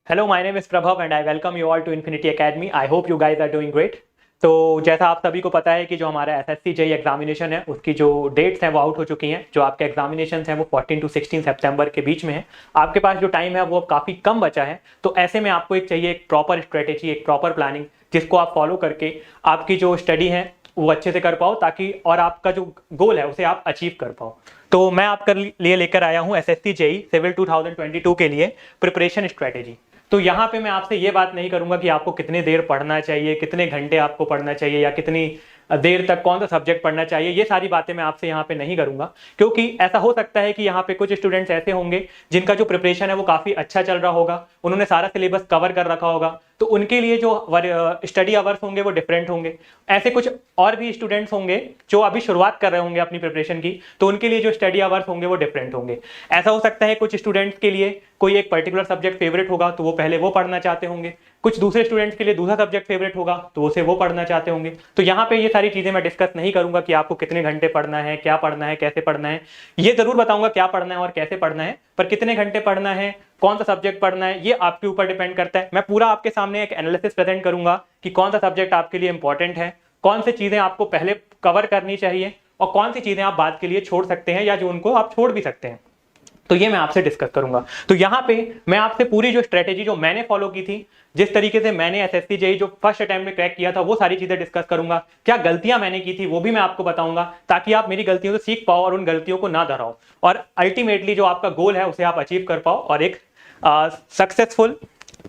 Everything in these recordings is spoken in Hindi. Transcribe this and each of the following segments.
Hello, my name is Prabhav and I welcome you all to Infinity Academy. I hope you guys are doing great. तो जैसा आप सभी को पता है कि जो हमारा एसएससी जेईई एग्जामिनेशन है उसकी जो डेट्स हैं वो आउट हो चुकी हैं। जो आपके एग्जामिनेशन हैं वो 14 to 16 सितंबर के बीच में है। आपके पास जो टाइम है वो काफ़ी कम बचा है। तो ऐसे में आपको एक चाहिए एक प्रॉपर स्ट्रेटेजी, एक प्रॉपर प्लानिंग जिसको आप फॉलो करके आपकी जो स्टडी है वो अच्छे से कर पाओ, ताकि और आपका जो गोल है उसे आप अचीव कर पाओ। तो मैं आपके लिए लेकर आया हूँ एसएससी जेईई सिविल 2022 के लिए प्रिपरेशन स्ट्रेटेजी। तो यहाँ पे मैं आपसे ये बात नहीं करूंगा कि आपको कितने देर पढ़ना चाहिए, कितने घंटे आपको पढ़ना चाहिए, या कितनी देर तक कौन सा सब्जेक्ट पढ़ना चाहिए। ये सारी बातें मैं आपसे यहाँ पे नहीं करूंगा, क्योंकि ऐसा हो सकता है कि यहाँ पे कुछ स्टूडेंट्स ऐसे होंगे जिनका जो प्रिपरेशन है वो काफ़ी अच्छा चल रहा होगा, उन्होंने सारा सिलेबस कवर कर रखा होगा, तो उनके लिए जो स्टडी आवर्स होंगे वो डिफरेंट होंगे। ऐसे कुछ और भी स्टूडेंट्स होंगे जो अभी शुरुआत कर रहे होंगे अपनी प्रिपरेशन की, तो उनके लिए जो स्टडी आवर्स होंगे वो डिफरेंट होंगे। ऐसा हो सकता है कुछ स्टूडेंट्स के लिए कोई एक पर्टिकुलर सब्जेक्ट फेवरेट होगा तो वो पहले वो पढ़ना चाहते होंगे, कुछ दूसरे स्टूडेंट्स के लिए दूसरा सब्जेक्ट फेवरेट होगा तो उसे वो पढ़ना चाहते होंगे। तो यहाँ पे ये सारी चीजें मैं डिस्कस नहीं करूंगा कि आपको कितने घंटे पढ़ना है, क्या पढ़ना है, कैसे पढ़ना है। ये जरूर बताऊंगा क्या पढ़ना है और कैसे पढ़ना है, पर कितने घंटे पढ़ना है, कौन सा सब्जेक्ट पढ़ना है, ये आपके ऊपर डिपेंड करता है। मैं पूरा आपके सामने एक एनालिसिस प्रेजेंट करूंगा कि कौन सा सब्जेक्ट आपके लिए इंपॉर्टेंट है, कौन सी चीजें आपको पहले कवर करनी चाहिए और कौन सी चीजें आप बाद के लिए छोड़ सकते हैं या जो उनको आप छोड़ भी सकते हैं। तो ये मैं आपसे डिस्कस करूंगा। तो यहाँ पे मैं आपसे पूरी जो स्ट्रेटेजी जो मैंने फॉलो की थी, जिस तरीके से मैंने एसएससी जेईई जो फर्स्ट अटेम्प्ट में क्रैक किया था, वो सारी चीजें डिस्कस करूंगा। क्या गलतियां मैंने की थी वो भी मैं आपको बताऊंगा, ताकि आप मेरी गलतियों से सीख पाओ और उन गलतियों को ना दोहराओ, और अल्टीमेटली जो आपका गोल है उसे आप अचीव कर पाओ और एक सक्सेसफुल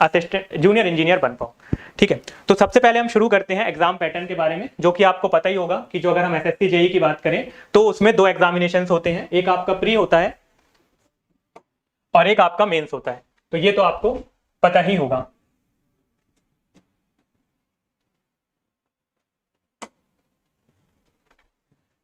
असिस्टेंट जूनियर इंजीनियर बन पाओ। ठीक है, तो सबसे पहले हम शुरू करते हैं एग्जाम पैटर्न के बारे में, जो कि आपको पता ही होगा कि जो अगर हम एसएससी जेईई की बात करें तो उसमें दो एग्जामिनेशन होते हैं, एक आपका प्री होता है और एक आपका मेंस होता है। तो ये तो आपको पता ही होगा।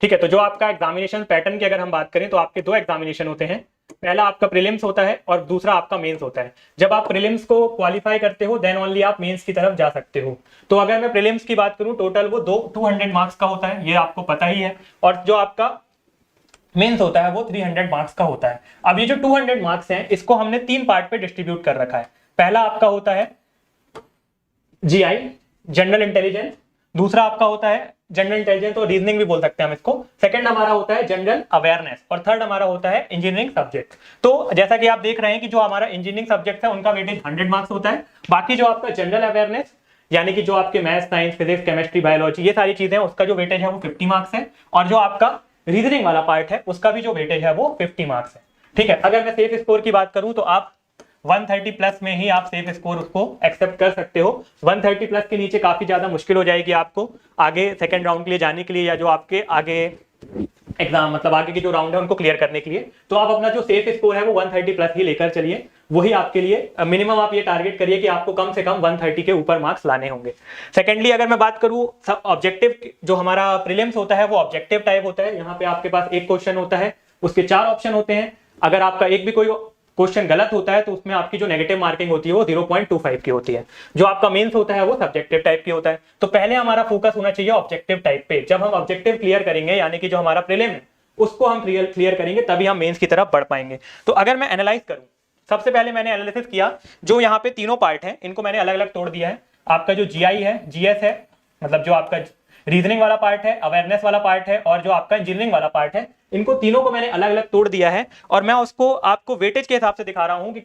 ठीक है, तो जो आपका एग्जामिनेशन पैटर्न की अगर हम बात करें तो आपके दो एग्जामिनेशन होते हैं। पहला आपका प्रीलिम्स होता है और दूसरा आपका मेंस होता है। जब आप प्रीलिम्स को क्वालिफाई करते हो देन ओनली आप मेंस की तरफ जा सकते हो। तो अगर मैं प्रीलिम्स की बात करूं, टोटल वो 200 मार्क्स का होता है, ये आपको पता ही है। और जो आपका मेंस होता है वो 300 मार्क्स का होता है। अब ये जो 200 मार्क्स हैं इसको हमने तीन पार्ट पे डिस्ट्रीब्यूट कर रखा है। पहला आपका होता है जीआई, जनरल इंटेलिजेंस। दूसरा आपका होता है जनरल इंटेलिजेंस और रीजनिंग भी बोल सकते हैं हम इसको। सेकंड हमारा होता है जनरल अवेयरनेस और थर्ड हमारा होता है इंजीनियरिंग सब्जेक्ट। तो जैसा कि आप देख रहे हैं कि जो हमारा इंजीनियरिंग सब्जेक्ट है उनका वेटेज 100 मार्क्स होता है। बाकी जो आपका जनरल अवेयरनेस यानी कि जो आपके maths, science, physics, chemistry, biology ये सारी चीजें, उसका जो वेटेज है वो 50 मार्क्स है। और जो आपका रीजनिंग वाला पार्ट है उसका भी जो वेटेज है वो 50 मार्क्स है। ठीक है, अगर मैं सेफ स्कोर की बात करूं तो आप 130 प्लस में ही आप सेफ स्कोर उसको एक्सेप्ट कर सकते हो। 130 प्लस के नीचे काफी ज्यादा मुश्किल हो जाएगी आपको आगे सेकंड राउंड के लिए जाने के लिए, या जो आपके आगे एग्जाम मतलब आगे के जो राउंड है उनको क्लियर करने के लिए। तो आप अपना जो सेफ स्कोर है वो 130 प्लस ही लेकर चलिए, वही आपके लिए मिनिमम आप ये टारगेट करिए कि आपको कम से कम 130 के ऊपर मार्क्स लाने होंगे। सेकेंडली अगर मैं बात करूं, ऑब्जेक्टिव जो हमारा प्रीलिम्स होता है वो ऑब्जेक्टिव टाइप होता है। यहाँ पे आपके पास एक क्वेश्चन होता है, उसके 4 ऑप्शन होते हैं। अगर आपका एक भी कोई क्वेश्चन गलत होता है तो उसमें आपकी जो नेगेटिव मार्किंग होती है वो 0.25 की होती है। जो आपका मेंस होता है वो सब्जेक्टिव टाइप की होता है। तो पहले हमारा फोकस होना चाहिए ऑब्जेक्टिव टाइप पे। जब हम ऑब्जेक्टिव क्लियर करेंगे यानी कि जो हमारा प्रीलिम है उसको हम क्लियर करेंगे तभी हम मेंस की तरफ बढ़ पाएंगे। तो अगर मैं एनालाइज करूं, सबसे पहले मैंने एनालिसिस किया, जो यहाँ पे तीनों पार्ट हैं इनको मैंने अलग अलग तोड़ दिया है। आपका जो जीआई है, जीएस है, मतलब जो आपका रीजनिंग वाला पार्ट है, अवेयरनेस वाला पार्ट है और जो आपका इंजीनियरिंग वाला पार्ट है, इनको तीनों को मैंने अलग अलग तोड़ दिया है। और मैं उसको आपको वेटेज के हिसाब से दिखा रहा हूं कि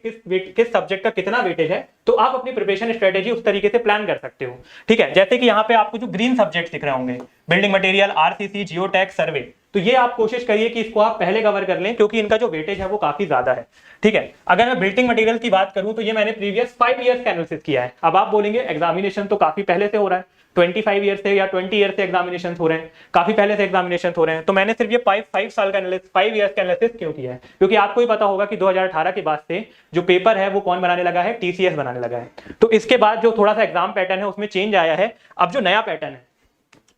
किस सब्जेक्ट का कितना वेटेज है। तो आप अपनी प्रिपरेशन स्ट्रेटेजी उस तरीके से प्लान कर सकते हो। ठीक है, जैसे कि यहाँ पे आपको जो ग्रीन सब्जेक्ट दिख रहे होंगे, बिल्डिंग मटेरियल, आरसीसी, जियोटेक, सर्वे, तो ये आप कोशिश करिए कि इसको आप पहले कवर कर लें, क्योंकि इनका जो वेटेज है वो काफी ज्यादा है। ठीक है, अगर मैं बिल्डिंग मटेरियल की बात करूं तो ये मैंने प्रीवियस 5 ईयर्स का एनालिसिस किया है। अब आप बोलेंगे एग्जामिनेशन तो काफी पहले से हो रहा है, 25 ईयर से या 20 ईयर से एग्जामिनेशन हो रहे हैं, काफी पहले से एग्जामिनेशन हो रहे हैं। तो मैंने सिर्फ ये 5 साल का एनालिसिस, 5 ईयर्स का एनालिसिस क्यों किया है? क्योंकि आपको ही पता होगा कि 2018 के बाद से जो पेपर है वो कौन बनाने लगा है? टीसीएस बनाने लगा है। तो इसके बाद जो थोड़ा सा एग्जाम पैटर्न है उसमें चेंज आया है। अब जो नया पैटर्न है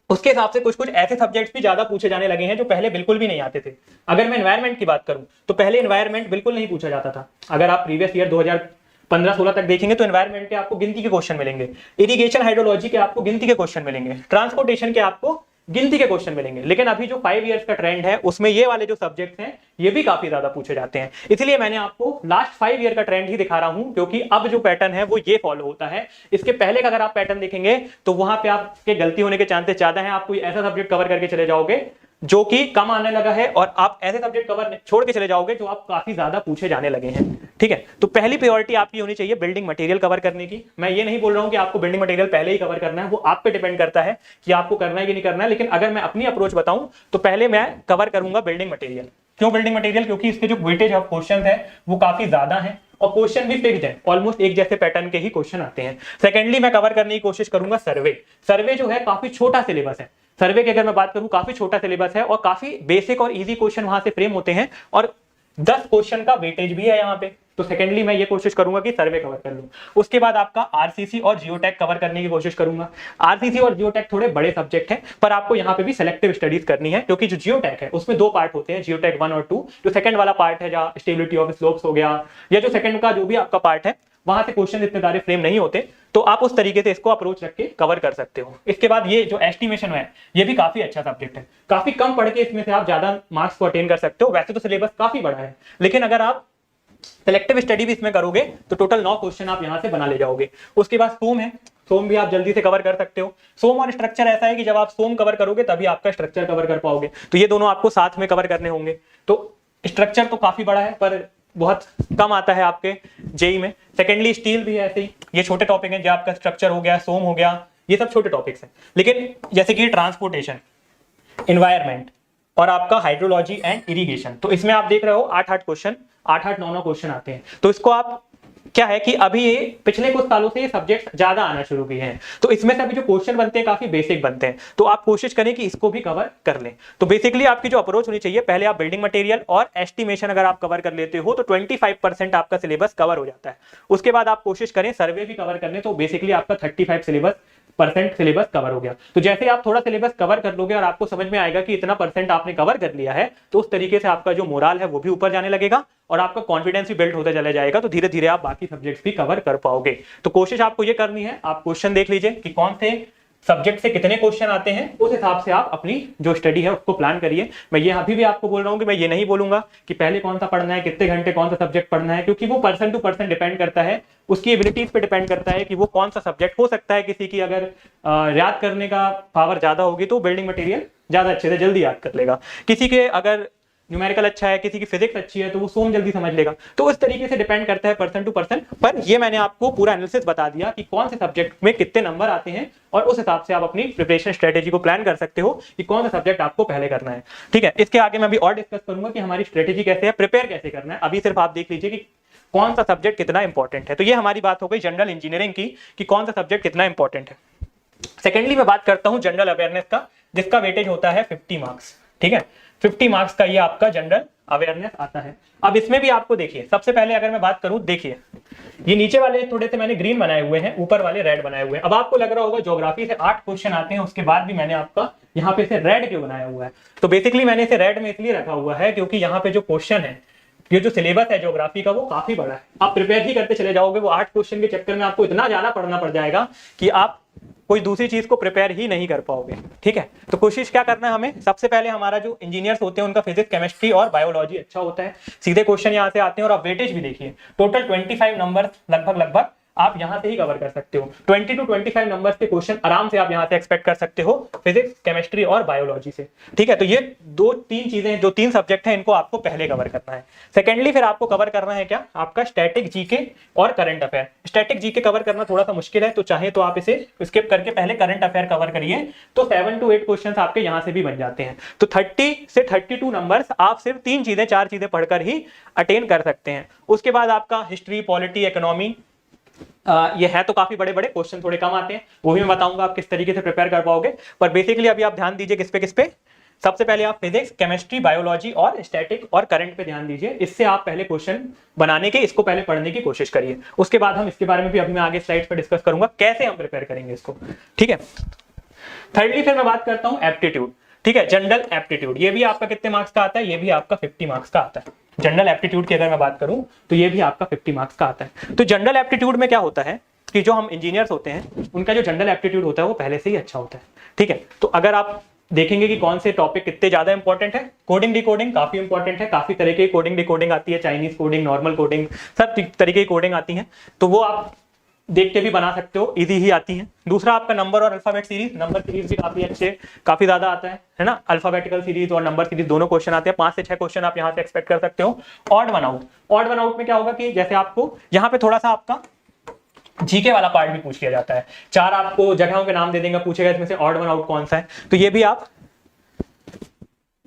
उसके हिसाब से कुछ कुछ ऐसे सब्जेक्ट्स भी ज्यादा पूछे जाने लगे हैं जो पहले बिल्कुल भी नहीं आते थे। अगर मैं एनवायरमेंट की बात करूं तो पहले एनवायरमेंट बिल्कुल नहीं पूछा जाता था। अगर आप प्रीवियस ईयर 2015-16 तक देखेंगे तो एनवायरमेंट के आपको गिनती के क्वेश्चन मिलेंगे, इरिगेशन हाइड्रोलॉजी के आपको गिनती के क्वेश्चन मिलेंगे, ट्रांसपोर्टेशन के आपको गिनती के क्वेश्चन मिलेंगे। लेकिन अभी जो 5 इयर्स का ट्रेंड है उसमें ये वाले जो सब्जेक्ट्स हैं ये भी काफी ज्यादा पूछे जाते हैं। इसलिए मैंने आपको लास्ट 5 ईयर का ट्रेंड ही दिखा रहा हूं, क्योंकि अब जो पैटर्न है वो ये फॉलो होता है। इसके पहले का अगर आप पैटर्न देखेंगे तो वहां पे आपके गलती होने के चांसेस ज्यादा है। आप कोई ऐसा सब्जेक्ट कवर करके चले जाओगे जो कि कम आने लगा है, और आप ऐसे सब्जेक्ट कवर छोड़ के चले जाओगे जो आप काफी ज्यादा पूछे जाने लगे हैं। ठीक है, तो पहली प्रायोरिटी आपकी होनी चाहिए बिल्डिंग मटेरियल कवर करने की। मैं ये नहीं बोल रहा हूं कि आपको बिल्डिंग मटेरियल पहले ही कवर करना है, वो आप पे डिपेंड करता है कि आपको करना है कि नहीं करना है। लेकिन अगर मैं अपनी अप्रोच बताऊं तो पहले मैं कवर करूंगा बिल्डिंग मटेरियल। क्यों बिल्डिंग मटेरियल? क्योंकि इसके जो वेटेज ऑफ क्वेश्चन है वो काफी ज्यादा है और क्वेश्चन भी फिक्स्ड है, ऑलमोस्ट एक जैसे पैटर्न के ही क्वेश्चन आते हैं। सेकेंडली मैं कवर करने की कोशिश करूंगा सर्वे। सर्वे जो है काफी छोटा सिलेबस है। सर्वे की अगर मैं बात करूं काफी छोटा सिलेबस है और काफी बेसिक और इजी क्वेश्चन वहां से फ्रेम होते हैं, और 10 क्वेश्चन का वेटेज भी है यहाँ पे। तो सेकेंडली मैं ये कोशिश करूंगा कि सर्वे कवर कर लूं। उसके बाद आपका आरसीसी और जियोटेक कवर करने की कोशिश करूंगा। आरसीसी और जियोटेक थोड़े बड़े सब्जेक्ट हैं, पर आपको यहाँ पे भी सिलेक्टिव स्टडीज करनी है, क्योंकि जो जियोटेक है उसमें 2 पार्ट होते हैं, जियोटेक 1 और 2। जो सेकंड वाला पार्ट है जहाँ स्टेबिलिटी ऑफ स्लोप्स हो गया, या जो सेकंड का जो भी आपका पार्ट है वहां से क्वेश्चन इतने सारे फ्रेम नहीं होते, तो आप उस तरीके से इसको अप्रोच रख के कवर कर सकते हो। इसके बाद ये जो एस्टिमेशन है ये भी काफी अच्छा सब्जेक्ट है। काफी कम पढ़ के इसमें से आप ज्यादा मार्क्स को अटेन कर सकते हो। वैसे तो सिलेबस काफी बड़ा है, लेकिन अगर आप सिलेक्टिव स्टडी भी इसमें करोगे तो टोटल 9 क्वेश्चन आप यहां से बना ले जाओगे। उसके बाद सोम है, सोम भी आप जल्दी से कवर कर सकते हो। सोम और स्ट्रक्चर ऐसा है कि जब आप सोम कवर करोगे तभी आपका स्ट्रक्चर कवर कर पाओगे, तो ये दोनों आपको साथ में कवर करने होंगे। तो स्ट्रक्चर तो काफी बड़ा है पर बहुत कम आता है आपके जेई में। सेकेंडली स्टील भी है ऐसे ही, ये छोटे टॉपिक हैं, जो आपका स्ट्रक्चर हो गया, सोम हो गया, ये सब छोटे टॉपिक्स हैं। लेकिन जैसे कि ट्रांसपोर्टेशन, इन्वायरमेंट और आपका हाइड्रोलॉजी एंड इरिगेशन, तो इसमें आप देख रहे हो 8-8 क्वेश्चन, 8-8, 9-9 क्वेश्चन आते हैं। तो इसको आप क्या है कि अभी ये पिछले कुछ सालों से ये सब्जेक्ट ज्यादा आना शुरू किए हैं, तो इसमें से अभी जो क्वेश्चन बनते हैं काफी बेसिक बनते हैं, तो आप कोशिश करें कि इसको भी कवर कर लें। तो बेसिकली आपकी जो अप्रोच होनी चाहिए, पहले आप बिल्डिंग मटेरियल और एस्टिमेशन अगर आप कवर कर लेते हो तो 25% आपका सिलेबस कवर हो जाता है। उसके बाद आप कोशिश करें सर्वे भी कवर कर लें, तो बेसिकली आपका 35% सिलेबस कवर हो गया। तो जैसे आप थोड़ा सिलेबस कवर कर लोगे और आपको समझ में आएगा कि इतना परसेंट आपने कवर कर लिया है, तो उस तरीके से आपका जो मोरल है वो भी ऊपर जाने लगेगा और आपका कॉन्फिडेंस भी बिल्ड होता चला जाएगा। तो धीरे धीरे आप बाकी सब्जेक्ट्स भी कवर कर पाओगे। तो कोशिश आपको ये करनी है, आप क्वेश्चन देख लीजिए कि कौन से सब्जेक्ट से कितने क्वेश्चन आते हैं, उस हिसाब से आप अपनी जो स्टडी है उसको प्लान करिए। मैं ये अभी भी आपको बोल रहा हूँ कि मैं ये नहीं बोलूंगा कि पहले कौन सा पढ़ना है, कितने घंटे कौन सा सब्जेक्ट पढ़ना है, क्योंकि वो पर्सन टू पर्सन डिपेंड करता है, उसकी एबिलिटीज पे डिपेंड करता है कि वो कौन सा सब्जेक्ट। हो सकता है किसी की अगर याद करने का पावर ज्यादा होगी तो बिल्डिंग मटेरियल ज्यादा अच्छे से जल्दी याद कर लेगा, किसी के अगर न्यूमेरिकल अच्छा है, किसी की फिजिक्स अच्छी है तो वो सोम जल्दी समझ लेगा। तो उस तरीके से डिपेंड करता है पर्सन टू पर्सन। पर ये मैंने आपको पूरा एनालिसिस बता दिया कि कौन से सब्जेक्ट में कितने नंबर आते हैं, और उस हिसाब से आप अपनी प्रिपरेशन स्ट्रेटेजी को प्लान कर सकते हो कि कौन सा सब्जेक्ट आपको पहले करना है। ठीक है, इसके आगे मैं अभी और डिस्कस करूंगा कि हमारी स्ट्रेटेजी कैसे है, प्रिपेयर कैसे करना है। अभी सिर्फ आप देख लीजिए कि कौन सा सब्जेक्ट कितना इंपॉर्टेंट है। तो ये हमारी बात हो गई जनरल इंजीनियरिंग की कि कौन सा सब्जेक्ट कितना इंपॉर्टेंट है। सेकेंडली मैं बात करता हूं जनरल अवेयरनेस का, जिसका वेटेज होता है 50 मार्क्स। ठीक है, 50 मार्क्स का ये आपका जनरल अवेयरनेस आता है। अब इसमें भी आपको देखिए, सबसे पहले अगर मैं बात करूं, देखिए ये नीचे वाले थोड़े से मैंने ग्रीन बनाए हुए हैं, ऊपर वाले रेड बनाए हुए हैं। अब आपको लग रहा होगा ज्योग्राफी से 8 क्वेश्चन आते हैं, उसके बाद भी मैंने आपका यहाँ पे से रेड क्यों बनाया हुआ है। तो बेसिकली मैंने इसे रेड में इसलिए रखा हुआ है क्योंकि यहाँ पे जो क्वेश्चन है, ये जो सिलेबस है ज्योग्राफी का वो काफी बड़ा है। आप प्रिपेयर ही करते चले जाओगे, वो 8 क्वेश्चन के चक्कर में आपको इतना ज्यादा पढ़ना पड़ जाएगा कि आप कोई दूसरी चीज को प्रिपेयर ही नहीं कर पाओगे। ठीक है, तो कोशिश क्या करना है हमें, सबसे पहले हमारा जो इंजीनियर्स होते हैं उनका फिजिक्स, केमिस्ट्री और बायोलॉजी अच्छा होता है, सीधे क्वेश्चन यहाँ से आते हैं। और आप वेटेज भी देखिए, टोटल 25 नंबर लगभग आप यहां से ही कवर कर सकते हो। 20 to 25 नंबर्स के क्वेश्चन आराम से आप यहां से एक्सपेक्ट कर सकते हो फिजिक्स, केमिस्ट्री और बायोलॉजी से। ठीक है, तो ये 2-3 चीजें, जो 3 सब्जेक्ट हैं, इनको आपको पहले कवर करना है। सेकेंडली फिर आपको कवर करना है क्या, आपका स्टैटिक जीके और current affair. Static GK cover करना थोड़ा सा मुश्किल है, तो चाहे तो आप इसे स्किप करके पहले करंट अफेयर कवर करिए, तो 7 to 8 क्वेश्चन आपके यहां से भी बन जाते हैं। तो 30 से 32 नंबर्स आप सिर्फ 4 चीजें पढ़कर ही अटेन कर सकते हैं। उसके बाद आपका हिस्ट्री, पॉलिटी, इकोनॉमी, ये है तो काफी बड़े बड़े क्वेश्चन, थोड़े कम आते हैं, वो भी मैं बताऊंगा आप किस तरीके से प्रिपेयर कर पाओगे। पर बेसिकली अभी आप ध्यान दीजिए किस पे, सबसे पहले आप फिजिक्स, केमिस्ट्री, बायोलॉजी और स्टैटिक और करंट पे ध्यान दीजिए। इससे आप पहले क्वेश्चन बनाने के, इसको पहले पढ़ने की कोशिश करिए। उसके बाद हम इसके बारे में भी अभी मैं आगे स्लाइड्स पे डिस्कस करूंगा कैसे हम प्रिपेयर करेंगे इसको। ठीक है, थर्डली फिर मैं बात करता हूं एप्टीट्यूड। ठीक है, जनरल एप्टीट्यूड, ये भी आपका कितने मार्क्स का आता है, ये भी आपका 50 मार्क्स का आता है। जनरल एप्टीट्यूड की अगर मैं बात करूं तो ये भी आपका 50 मार्क्स का आता है। तो जनरल एप्टीट्यूड में क्या होता है कि जो हम इंजीनियर्स होते हैं उनका जो जनरल एप्टीट्यूड होता है वो पहले से ही अच्छा होता है। ठीक है, तो अगर आप देखेंगे कि कौन से टॉपिक कितने ज्यादा इंपॉर्टेंट है। कोडिंग डिकोडिंग काफी इंपॉर्टेंट है, काफी तरह की कोडिंग डिकोडिंग आती है, चाइनीज कोडिंग, नॉर्मल कोडिंग, सब तरीके की कोडिंग आती है, तो वो आप देख के भी बना सकते हो, इजी ही आती है। दूसरा आपका नंबर और अल्फाबेट सीरीज, नंबर सीरीज भी काफी अच्छे, काफी ज्यादा आता है ना। अल्फाबेटिकल सीरीज और नंबर सीरीज दोनों क्वेश्चन आते हैं, 5 से 6 क्वेश्चन आप यहाँ से एक्सपेक्ट कर सकते हो। Odd one out, odd one out में क्या होगा कि जैसे आपको यहाँ पे थोड़ा सा आपका जीके वाला पार्ट भी पूछ लिया जाता है, 4 आपको जगहों के नाम दे देंगे, पूछेगा इसमें से ऑड वन आउट कौन सा है, तो ये भी आप,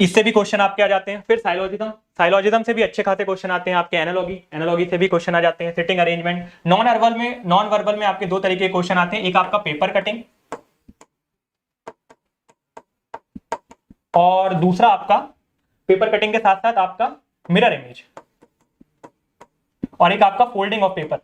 इससे भी क्वेश्चन आपके आ जाते हैं। फिर साइलोजिज्म, साइलोजिज्म से भी अच्छे खासे क्वेश्चन आते हैं आपके। एनालॉगी, एनालॉगी से भी क्वेश्चन आ जाते हैं। सिटिंग अरेंजमेंट, नॉन वर्बल में आपके 2 तरीके के क्वेश्चन आते हैं, एक आपका पेपर कटिंग और दूसरा आपका पेपर कटिंग के साथ साथ आपका मिरर इमेज, और एक आपका फोल्डिंग ऑफ पेपर,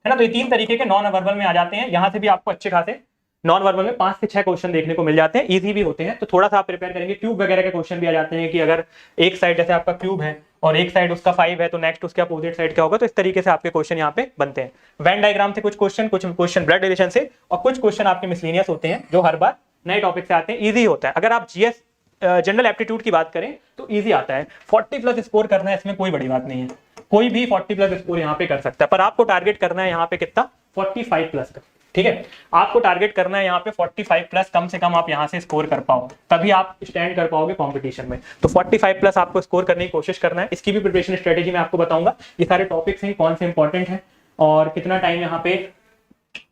है ना। तो ये 3 तरीके के नॉन वर्बल में आ जाते हैं। यहां से भी आपको अच्छे खासे नॉन वर्बल में 5 से 6 क्वेश्चन देखने को मिल जाते हैं, इजी भी होते हैं, तो थोड़ा सा आप प्रिपेयर करेंगे। क्यूब वगैरह के क्वेश्चन भी आ जाते हैं कि अगर एक साइड जैसे आपका क्यूब है और एक साइड उसका 5 है, तो नेक्स्ट उसके अपोजिट साइड क्या होगा, तो इस तरीके से आपके क्वेश्चन यहाँ पे बनते हैं। वेन डायग्राम से कुछ क्वेश्चन ब्लड रिलेशन से, और कुछ क्वेश्चन आपके मिसलेनियस होते हैं जो हर बार नए टॉपिक से आते हैं, ईजी होता है। अगर आप जीएस जनरल एप्टीट्यूड की बात करें तो ईजी आता है, 40+ स्कोर करना है, इसमें कोई बड़ी बात नहीं है, कोई भी 40+ स्कोर यहाँ पे कर सकता है, पर आपको टारगेट करना है यहाँ पे कितना, 45+ का, ठीक है। आपको टारगेट करना है यहाँ पे 45+, कम से कम आप यहाँ से स्कोर कर पाओ, तभी आप स्टैंड कर पाओगे कंपटीशन में। तो 45+ आपको स्कोर करने की कोशिश करना है। इसकी भी प्रिपरेशन स्ट्रेटेजी मैं आपको बताऊंगा, ये सारे टॉपिक्स हैं, कौन से इंपॉर्टेंट है और कितना टाइम यहाँ पे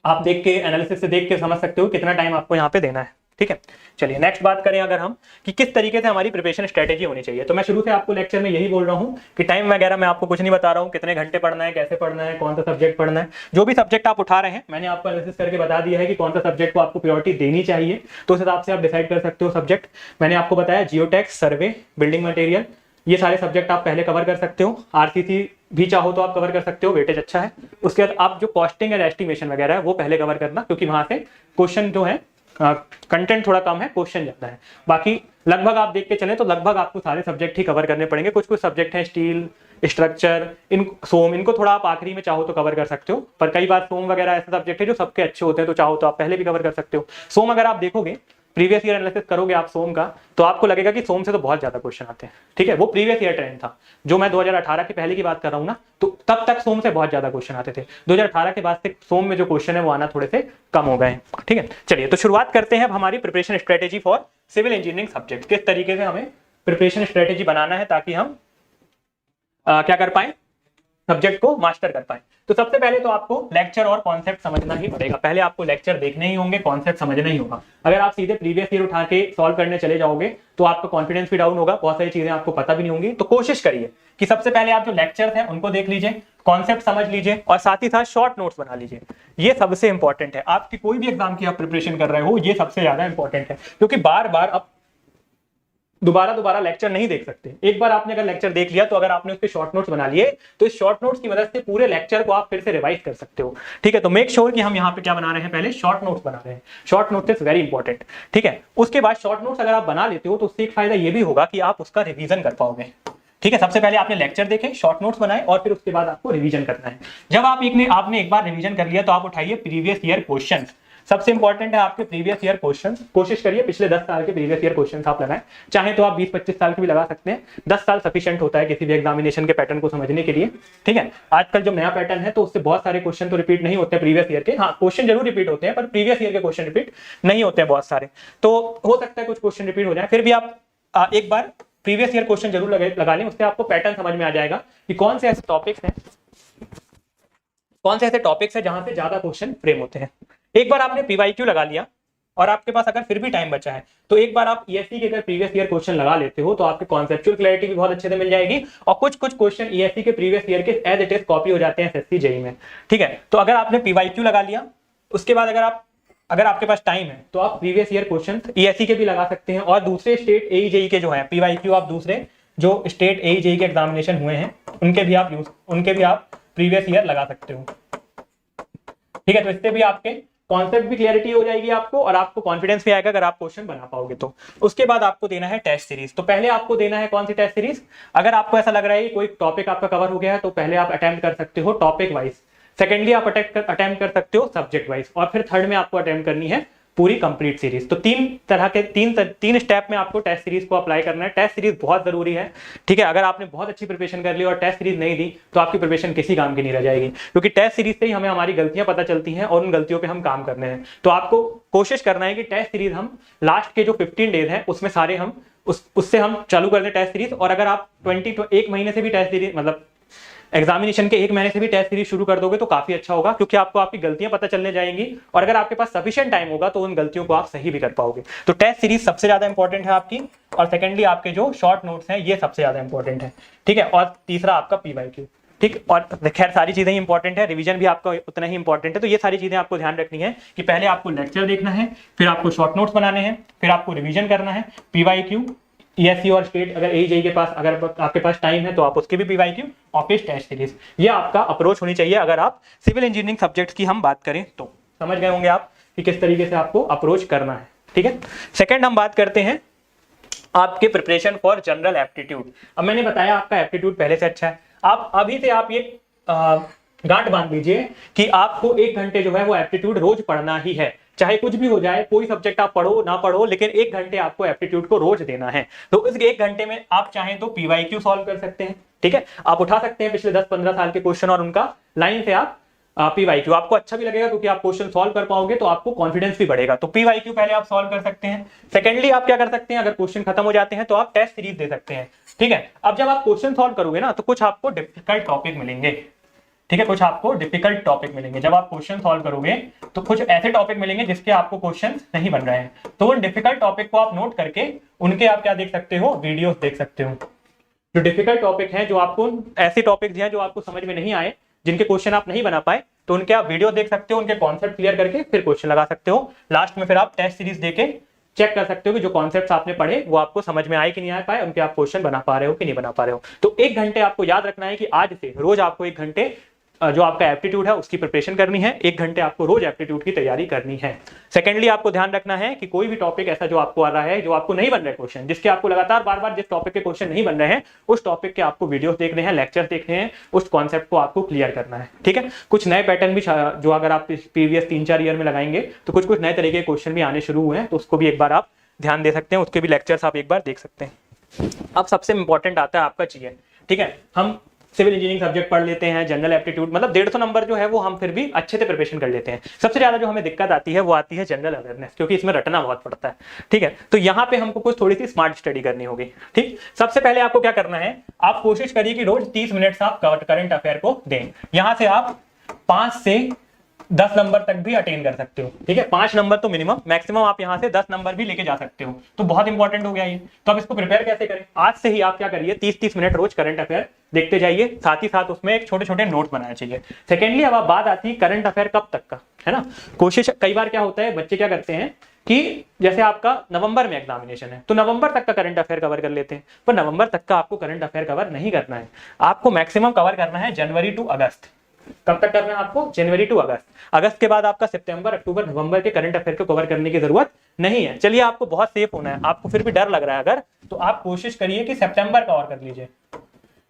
आप देख के, एनालिसिस से देख के समझ सकते हो कितना टाइम आपको यहाँ पे देना है, ठीक है। चलिए नेक्स्ट बात करें अगर हम कि किस तरीके से हमारी प्रिपरेशन स्ट्रेटेजी होनी चाहिए, तो मैं शुरू से आपको लेक्चर में यही बोल रहा हूं कि टाइम वगैरह मैं आपको कुछ नहीं बता रहा हूं, कितने घंटे पढ़ना है, कैसे पढ़ना है, कौन सा सब्जेक्ट पढ़ना है। जो भी सब्जेक्ट आप उठा रहे हैं मैंने आपको एनालिसिस करके बता दिया है कि कौन सा सब्जेक्ट को आपको प्रायोरिटी देनी चाहिए, तो उस हिसाब से आप डिसाइड कर सकते हो सब्जेक्ट। मैंने आपको बताया जियोटेक्स, सर्वे, बिल्डिंग मटेरियल, ये सारे सब्जेक्ट आप पहले कवर कर सकते हो। आरसीसी भी चाहो तो आप कवर कर सकते हो, वेटेज अच्छा है। उसके बाद आप जो कॉस्टिंग या एस्टिमेशन वगैरह है वो पहले कवर करना, क्योंकि वहां से क्वेश्चन जो है कंटेंट थोड़ा कम है, क्वेश्चन ज्यादा है। बाकी लगभग आप देख के चले तो लगभग आपको सारे सब्जेक्ट ही कवर करने पड़ेंगे। कुछ सब्जेक्ट हैं स्टील, स्ट्रक्चर, सोम, इनको थोड़ा आप आखिरी में चाहो तो कवर कर सकते हो, पर कई बार सोम वगैरह ऐसे सब्जेक्ट है जो सबके अच्छे होते हैं, तो चाहो तो आप पहले भी कवर कर सकते हो। सोम अगर आप देखोगे, प्रीवियस ईयर एनालिसिस करोगे आप सोम का, तो आपको लगेगा कि सोम से तो बहुत ज्यादा क्वेश्चन आते हैं, ठीक है। वो प्रीवियस ईयर ट्रेंड था, जो मैं 2018 के पहले की बात कर रहा हूँ ना, तो तब तक सोम से बहुत ज्यादा क्वेश्चन आते थे। 2018 के बाद से सोम में जो क्वेश्चन है वो आना थोड़े से कम हो गए हैं, ठीक है। चलिए तो शुरुआत करते हैं अब हमारी preparation strategy for civil engineering subject. किस तरीके से हमें प्रिपरेशन स्ट्रेटेजी बनाना है ताकि हम क्या कर पाए, सब्जेक्ट को मास्टर कर पाए। तो सबसे पहले तो आपको लेक्चर और कॉन्सेप्ट समझना ही पड़ेगा। पहले आपको लेक्चर देखने ही होंगे, कॉन्सेप्ट समझना ही होगा। अगर आप सीधे प्रीवियस ईयर उठा के सॉल्व करने चले जाओगे तो आपका कॉन्फिडेंस भी डाउन होगा, बहुत सारी चीजें आपको पता भी नहीं होंगी। तो कोशिश करिए कि सबसे पहले आप जो लेक्चर्स हैं उनको देख लीजिए, कॉन्सेप्ट समझ लीजिए और साथ ही साथ शॉर्ट नोट्स बना लीजिए। ये सबसे इंपॉर्टेंट है, आपकी कोई भी एग्जाम की आप प्रिपरेशन कर रहे हो, ये सबसे ज्यादा इंपॉर्टेंट है, क्योंकि बार बार आप दोबारा लेक्चर नहीं देख सकते। एक बार आपने अगर लेक्चर देख लिया तो अगर आपने उसके शॉर्ट नोट्स बना लिए तो इस शॉर्ट नोट्स की मदद से पूरे लेक्चर को आप फिर से रिवाइज कर सकते हो, ठीक है। तो मेक श्योर कि हम यहाँ पे क्या बना रहे हैं, पहले शॉर्ट नोट्स बना रहे हैं। Short notes is very important, ठीक है। उसके बाद शॉर्ट नोट्स अगर आप बना लेते हो तो उससे एक फायदा ये भी होगा कि आप उसका रिवीजन कर पाओगे, ठीक है। सबसे पहले आपने लेक्चर देखे, शॉर्ट नोट्स बनाए और फिर उसके बाद आपको रिवीजन करना है। जब आपने एक बार रिवीजन कर लिया तो आप उठाइए प्रीवियस ईयर क्वेश्चंस। सबसे इंपॉर्टेंट है आपके प्रीवियस ईयर क्वेश्चंस। कोशिश करिए पिछले 10 साल के प्रीवियस ईयर क्वेश्चंस आप लगाएं, चाहे तो आप 20-25 साल के भी लगा सकते हैं। 10 साल सफिशिएंट होता है किसी भी एग्जामिनेशन के पैटर्न को समझने के लिए, ठीक है। आजकल जो नया पैटर्न है तो उससे बहुत सारे क्वेश्चन तो रिपीट नहीं होते प्रीवियस ईयर के, हाँ क्वेश्चन जरूर रिपीट होते हैं पर प्रीवियस ईयर के क्वेश्चन रिपीट नहीं होते हैं बहुत सारे। तो हो सकता है कुछ क्वेश्चन रिपीट हो जाए, फिर भी आप एक बार प्रीवियस ईयर क्वेश्चन जरूर लगा लें, उससे आपको पैटर्न समझ में आ जाएगा कि कौन से ऐसे टॉपिक्स हैं जहां से ज्यादा क्वेश्चन फ्रेम होते हैं। एक बार आपने पीवाईक्यू लगा लिया और आपके पास अगर फिर भी टाइम बचा है तो एक बार आप ईएससी के अगर प्रीवियस ईयर क्वेश्चन लगा लेते हो तो आपकी कॉन्सेप्चुअल क्लैरिटी भी बहुत अच्छे से मिल जाएगी। और कुछ क्वेश्चन ईएससी के प्रीवियस ईयर के एज इट इज कॉपी हो जाते हैं एसएससी जेईई में, ठीक है। तो अगर आपने पीवाईक्यू लगा लिया, उसके बाद अगर आपके पास टाइम है तो आप प्रीवियस ईयर क्वेश्चन ईएससी के भी लगा सकते हैं और दूसरे स्टेट एई जेईई के जो है पीवाईक्यू, आप दूसरे जो स्टेट एई जेईई के एग्जामिनेशन हुए हैं उनके भी आप प्रीवियस ईयर लगा सकते हो, ठीक है। तो इससे भी आपके कॉन्सेप्ट भी क्लियरिटी हो जाएगी आपको और आपको कॉन्फिडेंस भी आएगा अगर आप क्वेश्चन बना पाओगे तो। उसके बाद आपको देना है टेस्ट सीरीज। तो पहले आपको देना है कौन सी टेस्ट सीरीज, अगर आपको ऐसा लग रहा है कोई टॉपिक आपका कवर हो गया है तो पहले आप अटेम्प्ट कर सकते हो टॉपिक वाइज, सेकेंडली आप अटेम्प्ट कर सकते हो सब्जेक्ट वाइज और फिर थर्ड में आपको अटेम्प्ट करनी है पूरी कंप्लीट सीरीज। तो तीन स्टेप में आपको टेस्ट सीरीज को अप्लाई करना है। टेस्ट सीरीज बहुत जरूरी है, ठीक है। अगर आपने बहुत अच्छी प्रिपरेशन कर ली और टेस्ट सीरीज नहीं दी तो आपकी प्रिपरेशन किसी काम की नहीं रह जाएगी, क्योंकि टेस्ट सीरीज से ही हमें हमारी गलतियां पता चलती हैं और उन गलतियों पे हम काम करने हैं। तो आपको कोशिश करना है कि टेस्ट सीरीज हम लास्ट के जो 15 डेज हैं उसमें सारे हम उससे हम चालू कर दें टेस्ट सीरीज। और अगर आप 1 महीने से भी टेस्ट सीरीज मतलब एग्जामिनेशन के 1 महीने से भी टेस्ट सीरीज शुरू कर दोगे तो काफी अच्छा होगा, क्योंकि आपको आपकी गलतियां पता चलने जाएंगी और अगर आपके पास सफिशिएंट टाइम होगा तो उन गलतियों को आप सही भी कर पाओगे। तो टेस्ट सीरीज सबसे ज्यादा इंपॉर्टेंट है आपकी, और सेकेंडली आपके जो शॉर्ट नोट्स हैं ये सबसे ज्यादा इंपॉर्टेंट है, ठीक है। और तीसरा आपका पीवाईक्यू, ठीक। और खैर सारी चीजें इंपॉर्टेंट है, रिवीजन भी आपका उतना ही इंपॉर्टेंट है। तो ये सारी चीजें आपको ध्यान रखनी है कि पहले आपको लेक्चर देखना है, फिर आपको शॉर्ट नोट्स बनाने हैं, फिर आपको रिवीजन करना है, पीवाईक्यू, ईएससी और स्टेट अगर एजेई के पास अगर आपके पास टाइम है तो आप उसके भी पीवाईक्यू और फिर टेस्ट सीरीज। ये आपका अप्रोच होनी चाहिए अगर आप सिविल इंजीनियरिंग सब्जेक्ट्स की हम बात करें तो। समझ गए होंगे आप कि किस तरीके से आपको अप्रोच करना है, ठीक है। सेकंड हम बात करते हैं आपके प्रिपरेशन फॉर जनरल एप्टीट्यूड। अब मैंने बताया आपका एप्टीट्यूड पहले से अच्छा है, आप अभी से आप ये गांठ बांध लीजिए कि आपको 1 घंटे जो है वो एप्टीट्यूड रोज पढ़ना ही है, चाहे कुछ भी हो जाए, कोई सब्जेक्ट आप पढ़ो ना पढ़ो, लेकिन 1 घंटे आपको एप्टीट्यूड को रोज देना है। तो इस 1 घंटे में आप चाहें तो पीवाईक्यू सॉल्व कर सकते हैं, ठीक है। आप उठा सकते हैं पिछले 10-15 साल के क्वेश्चन और उनका लाइन से आप पीवाईक्यू, आपको अच्छा भी लगेगा क्योंकि आप क्वेश्चन सॉल्व कर पाओगे तो आपको कॉन्फिडेंस भी बढ़ेगा। तो पीवाईक्यू पहले आप सॉल्व कर सकते हैं। सेकेंडली आप क्या कर सकते हैं, अगर क्वेश्चन खत्म हो जाते हैं तो आप टेस्ट सीरीज दे सकते हैं, ठीक है। अब जब आप क्वेश्चन सॉल्व करोगे ना तो कुछ आपको डिफिकल्ट टॉपिक मिलेंगे, ठीक है। कुछ आपको डिफिकल्ट टॉपिक मिलेंगे जब आप क्वेश्चन सॉल्व करोगे, तो कुछ ऐसे टॉपिक मिलेंगे जिसके आपको क्वेश्चन नहीं बन रहे हैं। तो उन डिफिकल्ट टॉपिक को आप नोट करके उनके आप क्या देख सकते हो, वीडियोस देख सकते हो। जो डिफिकल्ट टॉपिक हैं, जो आपको ऐसे टॉपिक्स हैं जो आपको समझ में नहीं आए, जिनके क्वेश्चन आप नहीं बना पाए, तो उनके आप वीडियो देख सकते हो, उनके कॉन्सेप्ट क्लियर करके फिर क्वेश्चन लगा सकते हो। लास्ट में फिर आप टेस्ट सीरीज देके चेक कर सकते हो कि जो कॉन्सेप्ट्स आपने पढ़े वो आपको समझ में आए कि नहीं आ पाए, उनके आप क्वेश्चन बना पा रहे हो कि नहीं बना पा रहे हो। तो 1 घंटे आपको याद रखना है कि आज से रोज आपको 1 घंटे जो आपका एप्टीट्यूड है उसकी प्रिपरेशन करनी है। 1 घंटे आपको रोज एप्टीट्यूड की तैयारी करनी है। सेकेंडली आपको ध्यान रखना है कि कोई भी टॉपिक ऐसा जो आपको आ रहा है, जो आपको नहीं बन रहे क्वेश्चन, जिसके आपको लगातार बार बार जिस टॉपिक के क्वेश्चन नहीं बन रहे हैं, उस टॉपिक के आपको वीडियोस देखने हैं, लेक्चर देखने हैं, उस कॉन्सेप्ट को आपको क्लियर करना है, ठीक है। कुछ नए पैटर्न भी जो अगर आप प्रीवियस 3-4 ईयर में लगाएंगे तो कुछ नए तरीके के क्वेश्चन भी आने शुरू हुए हैं, तो उसको भी एक बार आप ध्यान दे सकते हैं, उसके भी लेक्चर्स आप एक बार देख सकते हैं। अब सबसे इंपॉर्टेंट आता है आपका जीएन, ठीक है। हम सिविल इंजीनियरिंग सब्जेक्ट पढ़ लेते हैं, जनरल एप्टीट्यूड मतलब 150 नंबर जो है वो हम फिर भी अच्छे से प्रिपरेशन कर लेते हैं। सबसे ज्यादा जो हमें दिक्कत आती है वो आती है जनरल अवेयरनेस, क्योंकि इसमें रटना बहुत पड़ता है, ठीक है। तो यहाँ पे हमको कुछ थोड़ी सी स्मार्ट स्टडी करनी होगी, ठीक। सबसे पहले आपको क्या करना है, आप कोशिश करिए कि रोज 30 मिनट आप करंट अफेयर को दें। यहाँ से आप 5 से 10 नंबर तक भी अटेन कर सकते हो, ठीक है। 5 नंबर तो मिनिमम, मैक्सिमम आप यहाँ से 10 नंबर भी लेके जा सकते हो, तो बहुत इंपॉर्टेंट हो गया ये। तो अब इसको प्रिपेयर कैसे करें, आज से ही आप क्या करिए, 30-30 मिनट रोज करंट अफेयर देखते जाइए, साथ ही साथ उसमें एक छोटे-छोटे नोट बनाने चाहिए। सेकेंडली अब बात आती है करंट अफेयर कब तक का, है ना। कोशिश कई बार क्या होता है, बच्चे क्या करते हैं कि जैसे आपका नवंबर में एग्जामिनेशन है तो नवंबर तक का करंट अफेयर कवर कर लेते हैं, पर नवंबर तक का आपको करंट अफेयर कवर नहीं करना है। आपको मैक्सिमम कवर करना है जनवरी टू अगस्त। कब तक करना है आपको, जनवरी टू अगस्त। अगस्त के बाद आपका सितंबर, अक्टूबर, नवंबर के करंट अफेयर को कवर करने की जरूरत नहीं है। चलिए आपको बहुत सेफ होना है, आपको फिर भी डर लग रहा है अगर, तो आप कोशिश करिए कि सितंबर कवर कर लीजिए,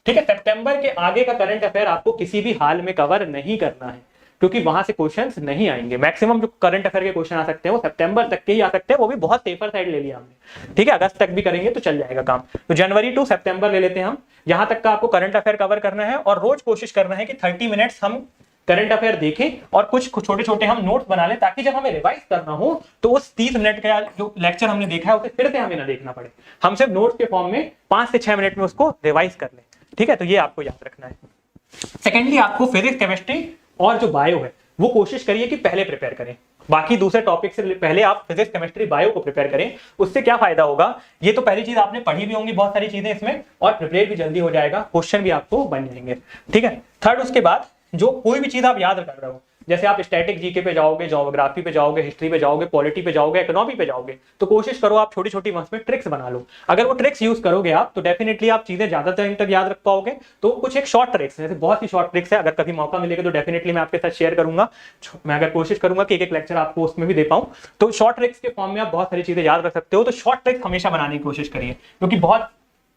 ठीक है। सितंबर के आगे का करंट अफेयर आपको किसी भी हाल में कवर नहीं करना है, क्योंकि वहां से क्वेश्चंस नहीं आएंगे। मैक्सिमम जो करंट अफेयर के क्वेश्चन आ सकते हैं वो सितंबर तक के ही आ सकते हैं, वो भी बहुत सेफर साइड ले लिया हमने, ठीक है। अगस्त तक भी करेंगे तो चल जाएगा काम। तो जनवरी टू सितंबर ले लेते हैं हम, यहां तक का आपको करंट अफेयर कवर करना है और रोज कोशिश करना है कि 30 मिनट्स हम करंट अफेयर देखें और कुछ छोटे छोटे हम नोट्स बना लें, ताकि जब हमें रिवाइज करना हो तो उस 30 मिनट का जो लेक्चर हमने देखा है उसे फिर से हमें ना देखना पड़े, हम सिर्फ नोट्स के फॉर्म में 5 से 6 मिनट में उसको रिवाइज कर लें, ठीक है। तो ये आपको याद रखना है। सेकेंडली आपको फिजिक्स, केमिस्ट्री और जो बायो है वो कोशिश करिए कि पहले प्रिपेयर करें। बाकी दूसरे टॉपिक से पहले आप फिजिक्स, केमिस्ट्री, बायो को प्रिपेयर करें। उससे क्या फायदा होगा, ये तो पहली चीज आपने पढ़ी भी होंगी बहुत सारी चीजें इसमें, और प्रिपेयर भी जल्दी हो जाएगा, क्वेश्चन भी आपको बन जाएंगे, ठीक है। थर्ड, उसके बाद जो कोई भी चीज आप याद कर रहे हो, जैसे आप स्टैटिक जीके पे जाओगे, ज्योग्राफी पे जाओगे, हिस्ट्री पे जाओगे, पॉलिटी पे जाओगे, इकोनॉमी पे जाओगे, तो कोशिश करो आप छोटी छोटी वहां में ट्रिक्स बना लो। अगर वो ट्रिक्स यूज करोगे आप तो डेफिनेटली आप चीजें ज्यादा टाइम तक याद रख पाओगे। तो कुछ एक शॉर्ट ट्रिक्स, जैसे बहुत सी शॉर्ट ट्रिक्स है, अगर कभी मौका मिलेगा तो डेफिनेटली मैं आपके साथ शेयर करूंगा। मैं अगर कोशिश करूंगा कि एक लेक्चर आपको उसमें भी दे पाऊं, तो शॉर्ट ट्रिक्स के फॉर्म में आप बहुत सारी चीजें याद रख सकते हो। तो शॉर्ट ट्रिक्स हमेशा बनाने की कोशिश करिए, क्योंकि बहुत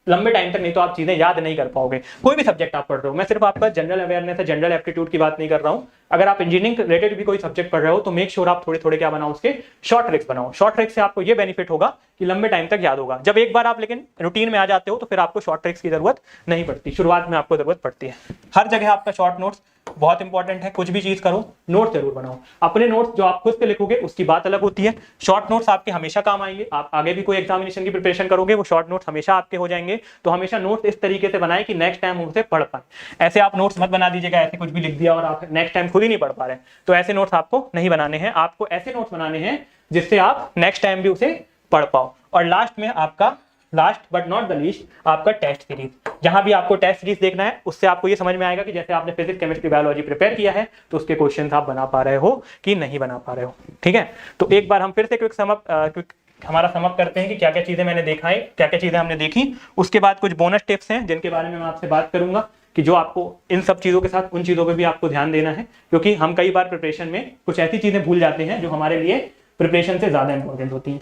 लंबे टाइम तक नहीं तो आप चीजें याद नहीं कर पाओगे। कोई भी सब्जेक्ट आप पढ़ रहे हो, मैं सिर्फ आपका जनरल अवेयरनेस है, जनरल एप्टीट्यूड की बात नहीं कर रहा हूँ, अगर आप इंजीनियरिंग रिलेटेड भी कोई सब्जेक्ट पढ़ रहे हो तो मेक श्योर आप थोड़े थोड़े क्या बनाओ, उसके शॉर्ट ट्रिक्स बनाओ। शॉर्ट ट्रिक्स से आपको ये बेनिफिट होगा कि लंबे टाइम तक याद होगा। जब एक बार आप लेकिन रूटीन में आ जाते हो तो फिर आपको शॉर्ट ट्रिक्स की जरूरत नहीं पड़ती, शुरुआत में आपको जरूरत पड़ती है। हर जगह आपका शॉर्ट नोट्स बहुत इंपॉर्टेंट है। कुछ भी चीज करो नोट जरूर बनाओ। अपने नोट्स जो आप खुद से लिखोगे उसकी बात अलग होती है, शॉर्ट नोट्स आपके हमेशा काम आएंगे। आप आगे भी कोई एग्जामिनेशन की प्रिपरेशन करोगे वो शॉर्ट नोट्स हमेशा आपके हो जाएंगे। तो हमेशा नोट्स इस तरीके से बनाए कि नेक्स्ट टाइम उनसे पढ़ पाए। ऐसे आप नोट्स मत बना दीजिएगा, ऐसे कुछ भी लिख दिया और आप नेक्स्ट टाइम खुद ही नहीं पढ़ पा रहे, तो ऐसे नोट्स आपको नहीं बनाने हैं। आपको ऐसे नोट्स बनाने हैं जिससे आप नेक्स्ट टाइम भी उसे पढ़ पाओ। और लास्ट में आपका, last but not the least, आपका टेस्ट सीरीज। जहां भी आपको टेस्ट सीरीज देखना है उससे आपको ये समझ में आएगा कि जैसे आपने फिजिक्स केमिस्ट्री बायोलॉजी प्रिपेयर किया है तो उसके क्वेश्चंस आप बना पा रहे हो कि नहीं बना पा रहे हो। ठीक है, तो एक बार हम फिर से क्विक हमारा समअप करते हैं कि क्या क्या चीजें मैंने देखा है, क्या क्या चीजें हमने देखी। उसके बाद कुछ बोनस टिप्स हैं जिनके बारे में मैं आपसे बात करूंगा कि जो आपको इन सब चीजों के साथ उन चीजों पे भी आपको ध्यान देना है, क्योंकि हम कई बार प्रिपरेशन में कुछ ऐसी चीजें भूल जाते हैं जो हमारे लिए प्रिपरेशन से ज्यादा इंपॉर्टेंट होती हैं।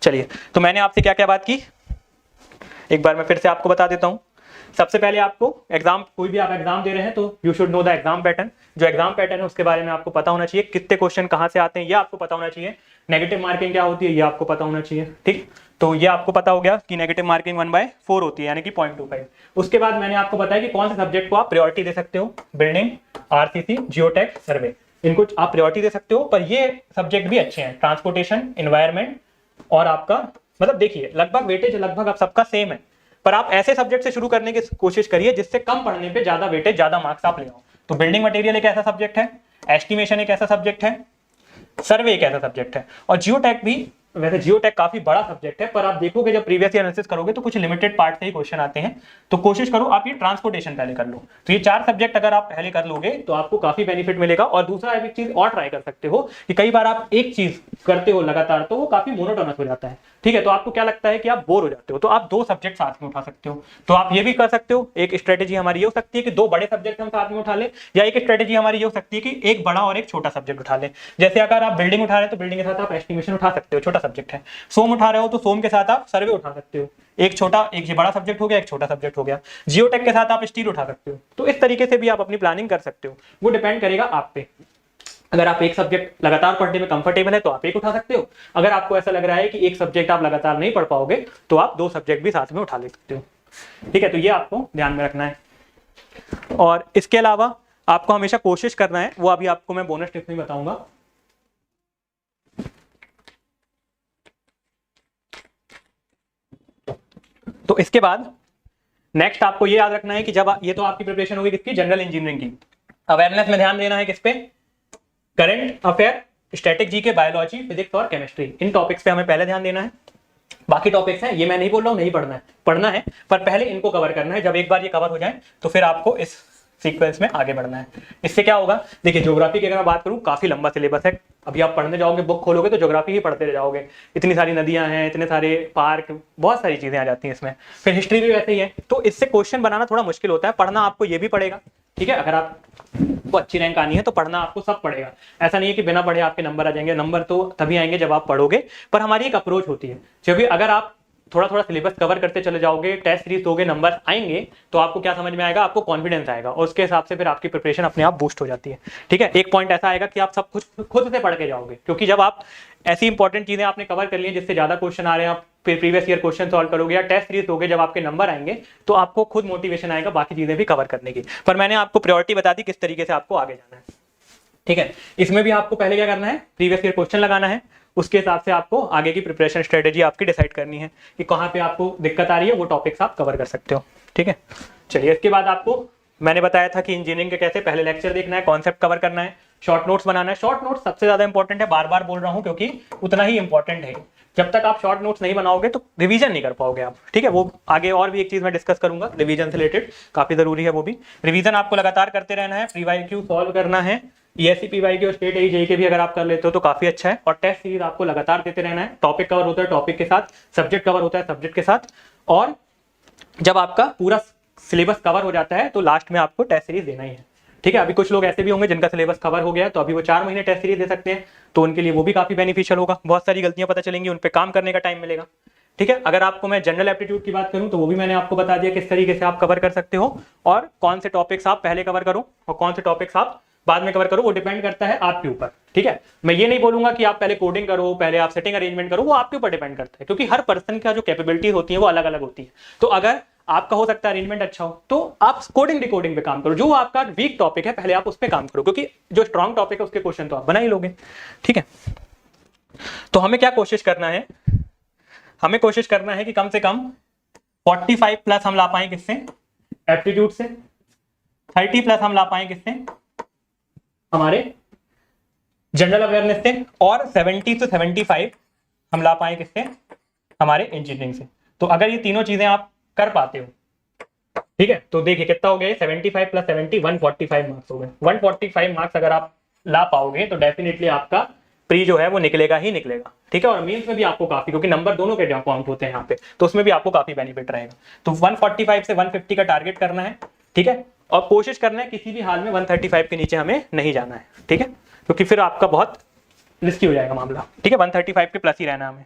चलिए, तो मैंने आपसे क्या क्या बात की एक बार मैं फिर से आपको बता देता हूं। सबसे पहले आपको एग्जाम, कोई भी आप एग्जाम दे रहे हैं तो you should know the exam pattern. जो एग्जाम पैटर्न है उसके बारे में आपको पता होना चाहिए, कितने क्वेश्चन कहां से आते हैं ये आपको पता होना चाहिए। नेगेटिव मार्किंग क्या होती है ये आपको पता होना चाहिए। ठीक, तो ये आपको पता हो गया कि नेगेटिव मार्किंग 1/4 होती है, यानी कि 0.25। उसके बाद मैंने आपको बताया कि कौन से सब्जेक्ट को आप प्रायोरिटी दे सकते हो, बिल्डिंग, आरसीसी, जियोटेक, सर्वे, इनको आप प्रायोरिटी दे सकते हो। पर ये सब्जेक्ट भी अच्छे हैं, ट्रांसपोर्टेशन, एनवायरमेंट और आपका, मतलब देखिए लगभग वेटेज लगभग आप सबका सेम है, पर आप ऐसे सब्जेक्ट से शुरू करने की कोशिश करिए जिससे कम पढ़ने पे ज्यादा वेटेज, ज्यादा मार्क्स आप ले आओ। तो बिल्डिंग मटेरियल एक ऐसा सब्जेक्ट है, एस्टिमेशन एक ऐसा सब्जेक्ट है, सर्वे एक ऐसा सब्जेक्ट है, और जियोटेक भी। वैसे जियोटेक काफी बड़ा सब्जेक्ट है, पर आप देखोगे जब प्रीवियस ईयर एनालिसिस करोगे तो कुछ लिमिटेड पार्ट से ही क्वेश्चन आते हैं। तो कोशिश करो आप ये ट्रांसपोर्टेशन पहले कर लो। तो ये 4 सब्जेक्ट अगर आप पहले कर लोगे तो आपको काफी बेनिफिट मिलेगा। और दूसरा एक चीज और ट्राई कर सकते हो कि कई बार आप एक चीज करते हो लगातार तो वो काफी मोनोटोनस हो जाता है। ठीक है, तो आपको क्या लगता है कि आप बोर हो जाते हो, तो आप 2 सब्जेक्ट साथ में उठा सकते हो। तो आप ये भी कर सकते हो। एक स्ट्रेटेजी हमारी ये हो सकती है कि 2 बड़े सब्जेक्ट हम साथ में उठा लें, या एक स्ट्रेटेजी हमारी ये हो सकती है कि एक बड़ा और एक छोटा सब्जेक्ट उठा लें। जैसे अगर आप बिल्डिंग उठा रहे हैं तो बिल्डिंग के साथ आप एस्टिमेशन उठा सकते हो, छोटा सब्जेक्ट है। सोम उठा रहे हो तो सोम के साथ आप सर्वे उठा सकते हो, एक छोटा, एक ये बड़ा सब्जेक्ट हो गया, एक छोटा सब्जेक्ट हो गया। जियोटेक के साथ आप स्टील उठा सकते हो। तो इस तरीके से भी आप अपनी प्लानिंग कर सकते हो, वो डिपेंड करेगा आप पे। अगर आप एक सब्जेक्ट लगातार पढ़ने में कंफर्टेबल है तो आप एक उठा सकते हो। अगर आपको ऐसा लग रहा है कि एक सब्जेक्ट आप लगातार नहीं पढ़ पाओगे तो आप 2 सब्जेक्ट भी साथ में उठा ले सकते हो। ठीक है, तो ये आपको ध्यान में रखना है। और इसके अलावा आपको हमेशा कोशिश करना है, वो अभी आपको मैं बोनस टिप्स में बताऊंगा। तो इसके बाद नेक्स्ट आपको ये याद रखना है कि जब ये तो आपकी प्रिपरेशन होगी किसकी, जनरल इंजीनियरिंग की। अवेयरनेस में ध्यान देना है किस पे, current affair, static GK, biology, physics और केमिस्ट्री, इन टॉपिक्स पे हमें पहले ध्यान देना है। बाकी टॉपिक्स हैं ये मैं नहीं बोल रहा हूँ नहीं पढ़ना है, पढ़ना है, पर पहले इनको कवर करना है। जब एक बार ये कवर हो जाए तो फिर आपको इस सीक्वेंस में आगे बढ़ना है। इससे क्या होगा, देखिए ज्योग्राफी की अगर मैं बात करूँ काफी लंबा सिलेबस है। अभी आप पढ़ने जाओगे, बुक खोलोगे तो ज्योग्राफी ही पढ़ते रह जाओगे। इतनी सारी नदियां हैं, इतने सारे पार्क, बहुत सारी चीजें आ जाती हैं इसमें। फिर हिस्ट्री भी वैसे ही है, तो इससे क्वेश्चन बनाना थोड़ा मुश्किल होता है। पढ़ना आपको ये भी पड़ेगा, ठीक है। अगर आपको अच्छी रैंक आनी है तो पढ़ना आपको सब पड़ेगा। ऐसा नहीं है कि बिना पढ़े आपके नंबर आ जाएंगे। नंबर तो तभी आएंगे जब आप पढ़ोगे। पर हमारी एक अप्रोच होती है, क्योंकि अगर आप थोड़ा थोड़ा सिलेबस कवर करते चले जाओगे, टेस्ट सीरीज दोगे, नंबर आएंगे, तो आपको क्या समझ में आएगा, आपको कॉन्फिडेंस आएगा और उसके हिसाब से फिर आपकी प्रिपरेशन अपने आप बूस्ट हो जाती है। ठीक है, एक पॉइंट ऐसा आएगा कि आप सब कुछ खुद से पढ़ के जाओगे, क्योंकि जब आप ऐसी इंपॉर्टेंट चीजें आपने कवर कर ली हैं जिससे ज्यादा क्वेश्चन आ रहे हैं, आप प्रीवियस ईयर क्वेश्चन सॉल्व करोगे या टेस्ट सीरीज दोगे, जब आपके नंबर आएंगे तो आपको खुद मोटिवेशन आएगा बाकी चीजें भी कवर करने की। पर मैंने आपको प्रायोरिटी बता दी किस तरीके से आपको आगे जाना है। ठीक है, इसमें भी आपको पहले क्या करना है, प्रीवियस ईयर क्वेश्चन लगाना है, उसके हिसाब से आपको आगे की प्रिपरेशन स्ट्रेटेजी आपकी डिसाइड करनी है कि कहाँ पे आपको दिक्कत आ रही है, वो टॉपिक्स आप कवर कर सकते हो। ठीक है, चलिए इसके बाद आपको मैंने बताया था कि इंजीनियरिंग के कैसे पहले लेक्चर देखना है, कॉन्सेप्ट कवर करना है, शॉर्ट नोट्स बनाना है। शॉर्ट नोट्स सबसे ज्यादा इंपॉर्टेंट है, बार बार बोल रहा हूँ क्योंकि उतना ही इंपॉर्टेंट है। जब तक आप शॉर्ट नोट्स नहीं बनाओगे तो रिवीजन नहीं कर पाओगे आप। ठीक है, वो आगे और भी एक चीज मैं डिस्कस करूंगा रिवीजन से रिलेटेड, काफी जरूरी है वो भी। रिवीजन आपको लगातार करते रहना है, प्रीवाईक्यू सॉल्व करना है, ईएससी पीवाईक्यू और स्टेट एजेई के भी अगर आप कर लेते हो तो काफी अच्छा है। और टेस्ट सीरीज आपको लगातार देते रहना है। टॉपिक कवर होता है टॉपिक के साथ, सब्जेक्ट कवर होता है सब्जेक्ट के साथ, और जब आपका पूरा सिलेबस कवर हो जाता है तो लास्ट में आपको टेस्ट सीरीज देना ही है। ठीक है, अभी कुछ लोग ऐसे भी होंगे जिनका सिलेबस कवर हो गया है तो अभी वो 4 महीने टेस्ट सीरीज दे सकते हैं, तो उनके लिए वो भी काफी बेनिफिशियल होगा। बहुत सारी गलतियां पता चलेंगी, उन पे काम करने का टाइम मिलेगा। ठीक है, अगर आपको मैं जनरल एप्टीट्यूड की बात करूं तो वो भी मैंने आपको बता दिया किस तरीके से आप कवर कर सकते हो और कौन से टॉपिक्स आप पहले कवर करो और कौन से टॉपिक्स आप बाद में कवर करो, वो डिपेंड करता है आपके ऊपर। ठीक है, मैं ये नहीं बोलूंगा कि आप पहले कोडिंग करो, पहले आप सेटिंग अरेंजमेंट करो, वो आपके ऊपर डिपेंड करता है, क्योंकि हर पर्सन का जो कैपेबिलिटी होती है वो अलग अलग होती है। तो अगर आपका हो सकता है अरेंजमेंट अच्छा हो तो आप कोडिंग डिकोडिंग पे काम करो, जो आपका वीक टॉपिक है पहले आप उस पर काम करो, क्योंकि जो स्ट्रॉन्ग टॉपिक है उसके क्वेश्चन तो आप बना ही लोगे। ठीक है, तो हमें क्या कोशिश करना है, हमें कोशिश करना है कि कम से कम 45 प्लस हम ला पाए किससे, एप्टीट्यूड से, 30 प्लस हम ला पाए किससे, हमारे जनरल अवेयरनेस से, और 70 से 75 हम ला पाए किससे, हमारे इंजीनियरिंग से। तो अगर ये तीनों चीजें आप कर पाते हो, ठीक है, तो देखिए कितना हो गया, 75 प्लस 70 145 मार्क्स हो गए। 145 मार्क्स अगर आप ला पाओगे तो डेफिनेटली आपका प्री जो है वो निकलेगा ही निकलेगा। ठीक है, और मेंस में भी आपको काफी, क्योंकि नंबर दोनों के काउंट होते हैं यहाँ पे, तो उसमें भी आपको काफी बेनिफिट रहेगा। तो 145 से 150 का टारगेट करना है। ठीक है, और कोशिश करना है किसी भी हाल में 135 के नीचे हमें नहीं जाना है। ठीक है, क्योंकि फिर आपका बहुत रिस्की हो जाएगा मामला। ठीक है, 135 के प्लस ही रहना हमें।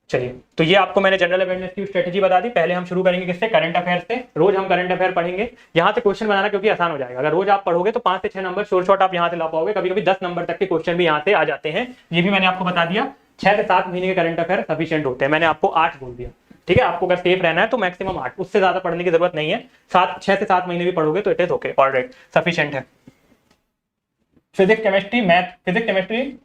चलिए, तो ये आपको मैंने जनरल अवेयरनेस की स्ट्रेटेजी बता दी। पहले हम शुरू करेंगे किससे, करंट अफेयर से। रोज हम करंट अफेयर पढ़ेंगे, यहाँ से क्वेश्चन बनाना क्योंकि आसान हो जाएगा। अगर रोज आप पढ़ोगे तो 5 से 6 नंबर शोर शॉर्ट आप यहाँ से ला पाओगे, कभी कभी 10 नंबर तक के क्वेश्चन भी यहाँ से आ जाते हैं। ये भी मैंने आपको बता दिया। 6 से 7 महीने के करंट अफेयर सफिशिएंट होते हैं, मैंने आपको 8 बोल दिया। ठीक है, आपको अगर सेफ रहना है तो मैक्सिमम 8, उससे ज्यादा पढ़ने की जरूरत नहीं है। 6 से 7 महीने भी पढ़ोगे तो it is okay, alright, sufficient है। Physics chemistry math, physics chemistry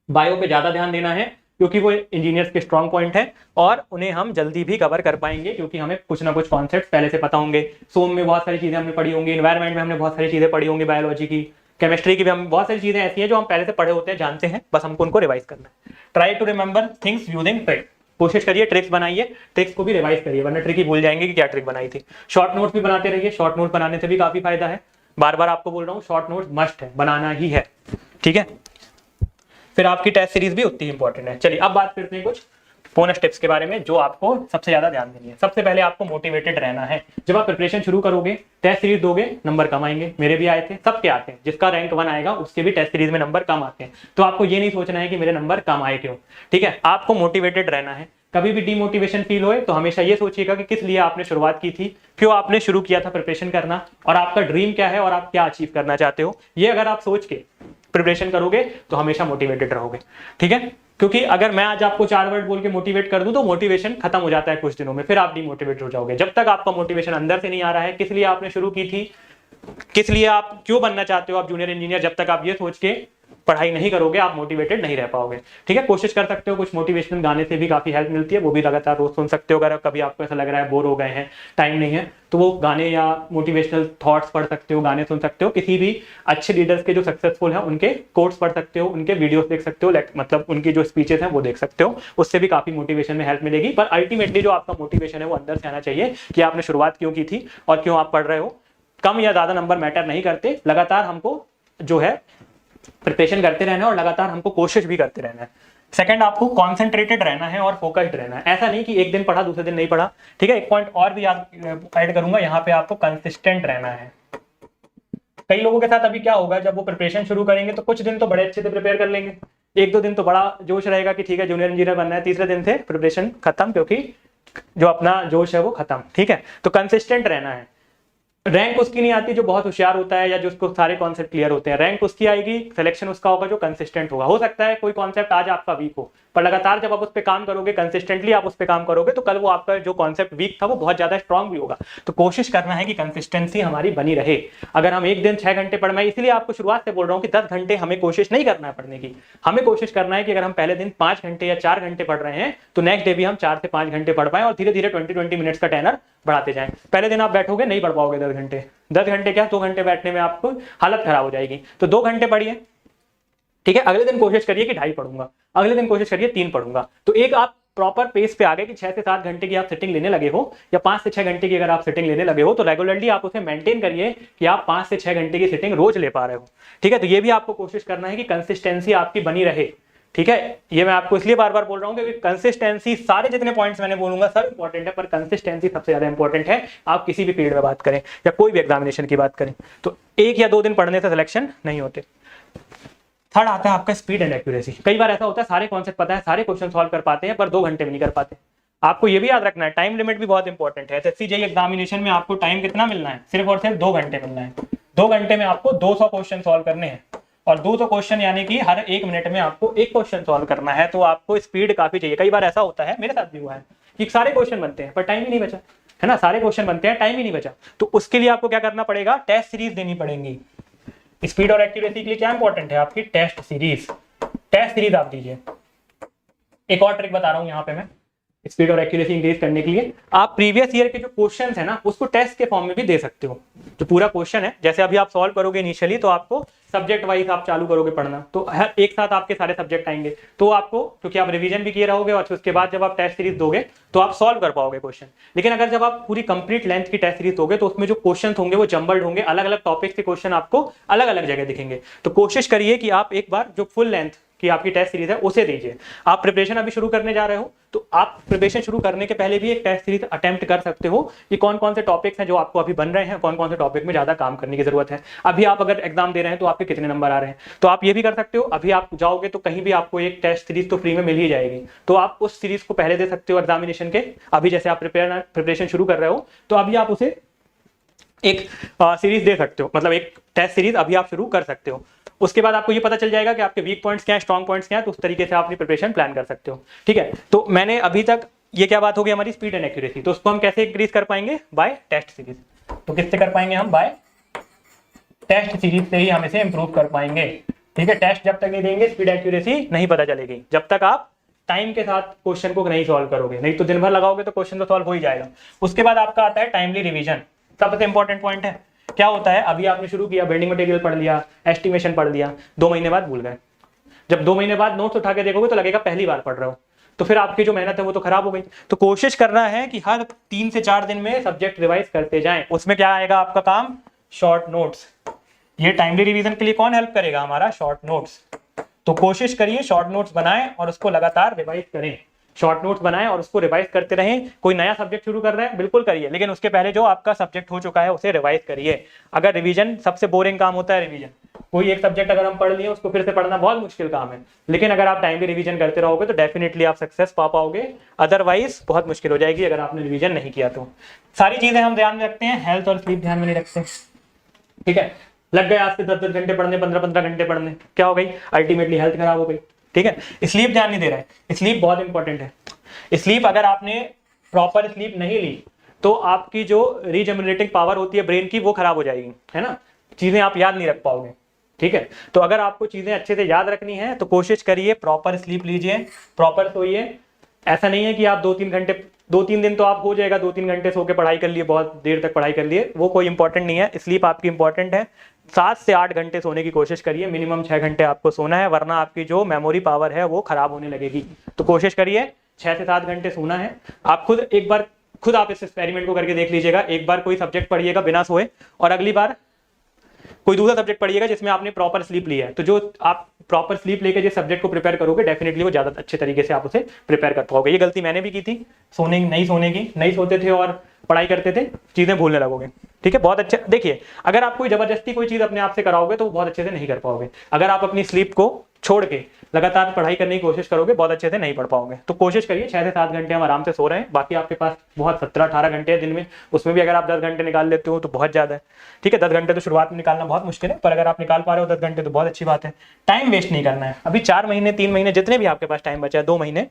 bio पे ज्यादा ध्यान देना है, क्योंकि वो इंजीनियर्स के स्ट्रॉन्ग पॉइंट है और उन्हें हम जल्दी भी कवर कर पाएंगे, क्योंकि हमें कुछ ना कुछ कॉन्सेप्ट पहले से पता होंगे। सोम में बहुत सारी चीजें हमने पढ़ी होंगी, इन्वायरमेंट में हमने बहुत सारी चीजें पढ़ी होंगी, बायोलॉजी की, केमिस्ट्री की भी हम बहुत सारी चीजें ऐसी हैं जो हम पहले से पढ़े होते हैं, जानते हैं, बस हमको उनको रिवाइज करना है। Try to remember things using trick, कोशिश करिए ट्रिक्स बनाइए, ट्रिक्स को भी रिवाइज करिए, वरना ट्रिक ही भूल जाएंगे कि क्या ट्रिक बनाई थी। शॉर्ट नोट्स भी बनाते रहिए, शॉर्ट नोट बनाने से भी काफी फायदा है। बार बार आपको बोल रहा हूँ, शॉर्ट नोट्स मस्ट है, बनाना ही है। ठीक है, फिर आपकी टेस्ट सीरीज भी उतनी इंपॉर्टेंट है। चलिए अब बात करते हैं कुछ बोनस टिप्स के बारे में जो आपको सबसे ज्यादा ध्यान देनी है। सबसे पहले आपको मोटिवेटेड रहना है। जब आप प्रिपरेशन शुरू करोगे, टेस्ट सीरीज दोगे, नंबर कम आएंगे। मेरे भी आए थे, सबके आते हैं, जिसका रैंक 1 आएगा उसके भी टेस्ट सीरीज में नंबर कम आते हैं। तो आपको ये नहीं सोचना है कि मेरे नंबर कम आए क्यों। ठीक है, आपको मोटिवेटेड रहना है। कभी भी डिमोटिवेशन फील होए तो हमेशा ये सोचिएगा कि किस लिए आपने शुरुआत की थी, क्यों आपने शुरू किया था प्रिपरेशन करना, और आपका ड्रीम क्या है और आप क्या अचीव करना चाहते हो। ये अगर आप सोच के प्रिपरेशन करोगे तो हमेशा मोटिवेटेड रहोगे। ठीक है, क्योंकि अगर मैं आज आपको 4 वर्ड बोल के मोटिवेट कर दूं तो मोटिवेशन खत्म हो जाता है कुछ दिनों में, फिर आप डिमोटिवेट हो जाओगे। जब तक आपका मोटिवेशन अंदर से नहीं आ रहा है, किस लिए आपने शुरू की थी, किस लिए आप क्यों बनना चाहते हो आप जूनियर इंजीनियर, जब तक आप ये सोच के पढ़ाई नहीं करोगे आप मोटिवेटेड नहीं रह पाओगे। ठीक है, कोशिश कर सकते हो, कुछ मोटिवेशनल गाने से भी काफी हेल्प मिलती है, वो भी लगातार रोज सुन सकते हो। अगर कभी आपको ऐसा लग रहा है बोर हो गए हैं, टाइम नहीं है, तो वो गाने या मोटिवेशनल थॉट्स पढ़ सकते हो, गाने सुन सकते हो। किसी भी अच्छे लीडर्स के जो सक्सेसफुल हैं उनके कोट्स पढ़ सकते हो, उनके वीडियोस देख सकते हो, मतलब उनकी जो स्पीचेस हैं वो देख सकते हो, उससे भी काफी मोटिवेशन में हेल्प मिलेगी। पर अल्टीमेटली जो आपका मोटिवेशन है वो अंदर से आना चाहिए कि आपने शुरुआत क्यों की थी और क्यों आप पढ़ रहे हो। कम या ज्यादा नंबर मैटर नहीं करते, लगातार हमको जो है प्रिपरेशन करते रहना है और लगातार हमको कोशिश भी करते रहना है। सेकंड, आपको कॉन्सेंट्रेटेड रहना है और फोकस्ड रहना है। ऐसा नहीं कि एक दिन पढ़ा दूसरे दिन नहीं पढ़ा। ठीक है, एक पॉइंट और भी ऐड करूंगा यहाँ पे, आपको कंसिस्टेंट रहना है। कई लोगों के साथ अभी क्या होगा, जब वो प्रिपरेशन शुरू करेंगे तो कुछ दिन तो बड़े अच्छे से प्रिपेयर कर लेंगे, 1-2 दिन तो बड़ा जोश रहेगा कि ठीक है जूनियर इंजीनियर बनना है, तीसरे दिन से प्रिपरेशन खत्म, क्योंकि जो अपना जोश है वो खत्म। ठीक है, तो कंसिस्टेंट रहना है। रैंक उसकी नहीं आती जो बहुत होशियार होता है या जो उसको सारे कॉन्सेप्ट क्लियर होते हैं, रैंक उसकी आएगी, सिलेक्शन उसका होगा जो कंसिस्टेंट होगा। हो सकता है कोई कॉन्सेप्ट आज आपका वीक हो, पर लगातार जब आप उस पर काम करोगे, कंसिस्टेंटली आप उस पर काम करोगे, तो कल वो आपका जो कॉन्सेप्ट वीक था वो बहुत ज्यादा स्ट्रॉन्ग भी होगा। तो कोशिश करना है कि कंसिस्टेंसी हमारी बनी रहे। अगर हम एक दिन 6 घंटे पढ़, मैं इसलिए आपको शुरुआत से बोल रहा हूँ कि 10 घंटे हमें कोशिश नहीं करना है पढ़ने की। हमें कोशिश करना है कि अगर हम पहले दिन 5 घंटे या 4 घंटे पढ़ रहे हैं तो नेक्स्ट डे भी हम 4 से 5 घंटे पढ़ पाए, और धीरे धीरे 20-20 मिनट्स का टेनर बढ़ाते जाएं। पहले दिन आप बैठोगे नहीं पढ़ पाओगे 10 घंटे, 10 घंटे क्या 2 घंटे बैठने में आपको हालत खराब हो जाएगी। तो 2 घंटे पढ़िए। ठीक है, अगले दिन कोशिश करिए कि 2.5 पढ़ूंगा, अगले दिन कोशिश करिए 3 पढ़ूंगा। तो एक आप प्रॉपर पेस पे आ गए कि 6 से 7 घंटे की आप सिटिंग लेने लगे हो, या 5 से 6 घंटे की अगर आप सिटिंग लेने लगे हो, तो रेगुलरली आप उसे मेंटेन करिए कि आप 5 से 6 घंटे की सिटिंग रोज ले पा रहे हो। ठीक है, तो ये भी आपको कोशिश करना है कि कंसिस्टेंसी आपकी बनी रहे। ठीक है, ये मैं आपको इसलिए बार बार बोल रहा हूँ क्योंकि कंसिस्टेंसी, सारे जितने पॉइंट्स मैंने बोलूंगा सब इंपॉर्टेंट है, पर कंसिस्टेंसी सबसे ज्यादा इंपॉर्टेंट है। आप किसी भी फील्ड में बात करें या कोई भी एग्जामिनेशन की बात करें, तो 1 या 2 दिन पढ़ने से सिलेक्शन नहीं होते। थर्ड आता है आपका स्पीड एंड एक्यूरेसी। कई बार ऐसा होता है सारे कॉन्सेप्ट पता है, सारे क्वेश्चन सॉल्व कर पाते हैं, पर 2 घंटे में नहीं कर पाते। आपको ये भी याद रखना है, टाइम लिमिट भी बहुत इंपॉर्टेंट है। एसएससी जेईई एग्जामिनेशन में आपको टाइम कितना मिलना है, सिर्फ और सिर्फ 2 घंटे मिलना है। 2 घंटे में आपको 200 क्वेश्चन सॉल्व करने हैं, और 200 क्वेश्चन यानी कि हर 1 मिनट में आपको एक क्वेश्चन सॉल्व करना है, तो आपको स्पीड काफी चाहिए। कई बार ऐसा होता है, मेरे साथ भी हुआ है कि सारे क्वेश्चन बनते हैं पर टाइम ही नहीं बचा, है ना, सारे क्वेश्चन बनते हैं, टाइम ही नहीं बचा। तो उसके लिए आपको क्या करना पड़ेगा, टेस्ट सीरीज देनी पड़ेगी। स्पीड और एक्यूरेसी के लिए क्या इंपॉर्टेंट है, आपकी टेस्ट सीरीज। टेस्ट सीरीज आप दीजिए। एक और ट्रिक बता रहा हूं यहाँ पे मैं, स्पीड और एक्यूरेसी इंक्रीज करने के लिए आप प्रीवियस ईयर के जो क्वेश्चंस है ना उसको टेस्ट के फॉर्म में भी दे सकते हो। जो पूरा क्वेश्चन है, जैसे अभी आप सॉल्व करोगे इनिशियली, तो आपको सब्जेक्ट वाइज आप चालू करोगे पढ़ना, तो हर एक साथ आपके सारे सब्जेक्ट आएंगे, तो आपको, क्योंकि आप रिवीजन भी किए रहोगे और उसके बाद जब आप टेस्ट सीरीज दोगे तो आप सॉल्व कर पाओगे क्वेश्चन। लेकिन अगर जब आप पूरी कंप्लीट लेंथ की टेस्ट सीरीज दोगे तो उसमें जो क्वेश्चन होंगे वो जम्बल्ड होंगे, अलग अलग टॉपिक्स के क्वेश्चन आपको अलग अलग जगह दिखेंगे। तो कोशिश करिए कि आप एक बार जो फुल लेंथ कि आपकी टेस्ट सीरीज है उसे दीजिए। आप प्रिपरेशन अभी शुरू करने जा रहे हो, तो आप प्रिपरेशन शुरू करने के पहले भी एक टेस्ट सीरीज अटेम्प्ट कर सकते हो कि कौन कौन से टॉपिक्स हैं जो आपको अभी बन रहे हैं, कौन कौन से टॉपिक में ज्यादा काम करने की जरूरत है। अभी आप अगर एग्जाम दे रहे हैं तो आपके कितने नंबर आ रहे हैं, तो आप ये भी कर सकते हो। अभी आप जाओगे तो कहीं भी आपको एक टेस्ट सीरीज तो फ्री में मिल ही जाएगी, तो आप उस सीरीज को पहले दे सकते हो एग्जामिनेशन के। अभी जैसे आप प्रिपरेशन शुरू कर रहे हो तो अभी आप उसे एक सीरीज दे सकते हो, मतलब एक टेस्ट सीरीज अभी आप शुरू कर सकते हो। उसके बाद आपको ये पता चल जाएगा कि आपके वीक पॉइंट्स क्या है, स्ट्रॉन्ग पॉइंट्स क्या है, तो उस तरीके से आप अपनी प्रिपरेशन प्लान कर सकते हो। ठीक है, तो मैंने अभी तक ये क्या बात होगी हमारी स्पीड एंड एक्यूरेसी, तो उसको हम कैसे इंक्रीज कर पाएंगे, बाय टेस्ट सीरीज। तो किससे कर पाएंगे हम, बाय टेस्ट सीरीज से ही हम इसे इंप्रूव कर पाएंगे। ठीक है, टेस्ट जब तक नहीं देंगे स्पीड एक्यूरेसी नहीं पता चलेगी, जब तक आप टाइम के साथ क्वेश्चन को नहीं सॉल्व करोगे। नहीं तो दिन भर लगाओगे तो क्वेश्चन तो सॉल्व हो ही जाएगा। उसके बाद आपका आता है टाइमली रिवीजन, सबसे इंपॉर्टेंट पॉइंट है। क्या होता है, अभी आपने शुरू किया, बिल्डिंग मटेरियल पढ़ लिया, एस्टिमेशन पढ़ लिया, 2 महीने बाद भूल गए। जब 2 महीने बाद नोट्स उठा के देखोगे तो लगेगा पहली बार पढ़ रहे हो, तो फिर आपकी जो मेहनत है वो तो खराब हो गई। तो कोशिश करना है कि हर 3 से 4 दिन में सब्जेक्ट रिवाइज करते जाएं। उसमें क्या आएगा आपका काम, शॉर्ट नोट्स। ये टाइमली रिवीजन के लिए कौन हेल्प करेगा, हमारा शॉर्ट नोट्स। तो कोशिश करिए शॉर्ट नोट्स बनाएं और उसको लगातार रिवाइज करें। शॉर्ट नोट्स बनाएं और उसको रिवाइज करते रहें। कोई नया सब्जेक्ट शुरू कर रहे हैं बिल्कुल करिए, लेकिन उसके पहले जो आपका सब्जेक्ट हो चुका है उसे रिवाइज करिए। अगर रिवीजन, सबसे बोरिंग काम होता है रिवीजन। कोई एक सब्जेक्ट अगर हम पढ़ लिए उसको फिर से पढ़ना बहुत मुश्किल काम है, लेकिन अगर आप टाइमली रिवीजन करते रहोगे तो डेफिनेटली आप सक्सेस पा पाओगे, अदरवाइज बहुत मुश्किल हो जाएगी अगर आपने रिवीजन नहीं किया तो। सारी चीजें हम ध्यान में रखते हैं, हेल्थ और स्लीप ध्यान में नहीं रखते। ठीक है, लग गए आज से 10-10 घंटे पढ़ने, 15-15 घंटे पढ़ने, क्या हो गई, अल्टीमेटली हेल्थ खराब हो गई। ठीक है, स्लीप ध्यान नहीं दे रहा है, स्लीप बहुत इंपॉर्टेंट है। स्लीप अगर आपने प्रॉपर स्लीप नहीं ली तो आपकी जो रीजनरेटिंग पावर होती है ब्रेन की वो खराब हो जाएगी, है ना, चीजें आप याद नहीं रख पाओगे। ठीक है, तो अगर आपको चीजें अच्छे से याद रखनी है तो कोशिश करिए प्रॉपर स्लीप लीजिए, प्रॉपर सोइए। ऐसा नहीं है कि आप 2-3 घंटे, 2-3 दिन तो आप हो जाएगा 2-3 घंटे सो के पढ़ाई कर लिए, बहुत देर तक पढ़ाई कर लिए, वो कोई इंपॉर्टेंट नहीं है। स्लीप आपकी इंपॉर्टेंट है। 7 से 8 घंटे सोने की कोशिश करिए, मिनिमम 6 घंटे आपको सोना है, वरना आपकी जो मेमोरी पावर है वो खराब होने लगेगी। तो कोशिश करिए 6 से 7 घंटे सोना है। आप खुद एक बार खुद आप इस एक्सपेरिमेंट को करके देख लीजिएगा। एक बार कोई सब्जेक्ट पढ़िएगा बिना सोए, और अगली बार कोई दूसरा सब्जेक्ट पढ़िएगा जिसमें आपने प्रॉपर स्लीप लिया है। तो जो आप प्रॉपर स्लीप लेकर जिस सब्जेक्ट को प्रिपेयर करोगे डेफिनेटली वो ज्यादा अच्छे तरीके से आप उसे प्रिपेयर कर पाओगे। ये गलती मैंने भी की थी, नहीं सोते थे और पढ़ाई करते थे, चीजें भूलने लगोगे। ठीक है, बहुत अच्छा। देखिए, अगर आप कोई जबरदस्ती कोई चीज अपने आप से कराओगे तो बहुत अच्छे से नहीं कर पाओगे। अगर आप अपनी स्लीप को छोड़ के लगातार पढ़ाई करने की कोशिश करोगे बहुत अच्छे से नहीं पढ़ पाओगे। तो कोशिश करिए 6 से 7 घंटे हम आराम से सो रहे हैं। बाकी आपके पास बहुत 17-18 घंटे है दिन में, उसमें भी अगर आप 10 घंटे निकाल लेते हो तो बहुत ज्यादा है। ठीक है, 10 घंटे तो शुरुआत में निकालना बहुत मुश्किल है, पर अगर आप निकाल पा रहे हो 10 घंटे तो बहुत अच्छी बात है। टाइम वेस्ट नहीं करना है। अभी 4 महीने 3 महीने जितने भी आपके पास टाइम बचा है, 2 महीने,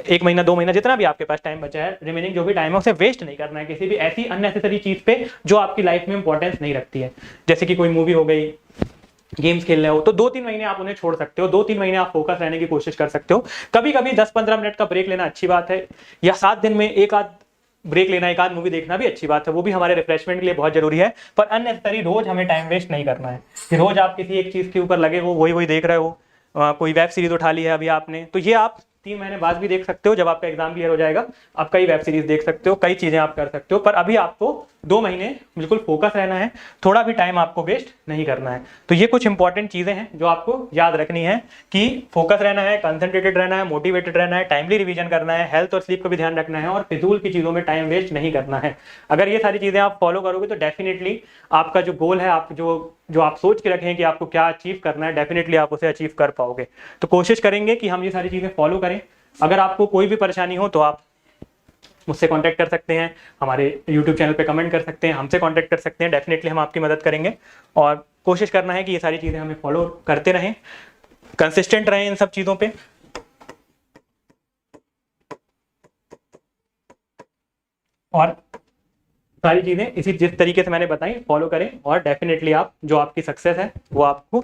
1 महीना 2 महीना, जितना भी आपके पास टाइम बचा है, रिमेनिंग जो भी टाइम है उसे वेस्ट नहीं करना है किसी भी ऐसी अननेसेसरी चीज पे जो आपकी लाइफ में इंपॉर्टेंस नहीं रखती है। जैसे कि कोई मूवी हो गई, गेम्स खेलने हो, तो 2-3 महीने आप उन्हें छोड़ सकते हो। 2-3 महीने आप फोकस रहने की कोशिश कर सकते हो। कभी कभी 10-15 मिनट का ब्रेक लेना अच्छी बात है, या 7 दिन में एक आध ब्रेक लेना, एक आध मूवी देखना भी अच्छी बात है, वो भी हमारे रिफ्रेशमेंट के लिए बहुत जरूरी है। पर अननेसेसरी रोज हमें टाइम वेस्ट नहीं करना है कि रोज आप किसी एक चीज के ऊपर लगे हो, वही देख रहे हो। कोई वेब सीरीज उठा ली है अभी आपने, तो ये आप 3 महीने बाद भी देख सकते हो। जब आपका एग्जाम क्लियर हो जाएगा आप कई वेब सीरीज देख सकते हो, कई चीजें आप कर सकते हो। पर अभी आपको 2 महीने बिल्कुल फोकस रहना है, थोड़ा भी टाइम आपको वेस्ट नहीं करना है। तो ये कुछ इंपॉर्टेंट चीजें हैं जो आपको याद रखनी है कि फोकस रहना है, कंसंट्रेटेड रहना है, मोटिवेटेड रहना है, टाइमली रिवीजन करना है, हेल्थ और स्लीप का भी ध्यान रखना है, और फिजूल की चीजों में टाइम वेस्ट नहीं करना है। अगर ये सारी चीजें आप फॉलो करोगे तो डेफिनेटली आपका जो गोल है, आप जो आप सोच के रखें कि आपको क्या अचीव करना है, डेफिनेटली आप उसे अचीव कर पाओगे। तो कोशिश करेंगे कि हम ये सारी चीजें फॉलो करें। अगर आपको कोई भी परेशानी हो तो आप मुझसे कांटेक्ट कर सकते हैं, हमारे यूट्यूब चैनल पे कमेंट कर सकते हैं, हमसे कांटेक्ट कर सकते हैं। डेफिनेटली हम आपकी मदद करेंगे और कोशिश करना है कि ये सारी चीज़ें हमें फॉलो करते रहें, कंसिस्टेंट रहें इन सब चीज़ों पे। और सारी चीज़ें इसी जिस तरीके से मैंने बताई फॉलो करें और डेफिनेटली आप जो आपकी सक्सेस है वो आपको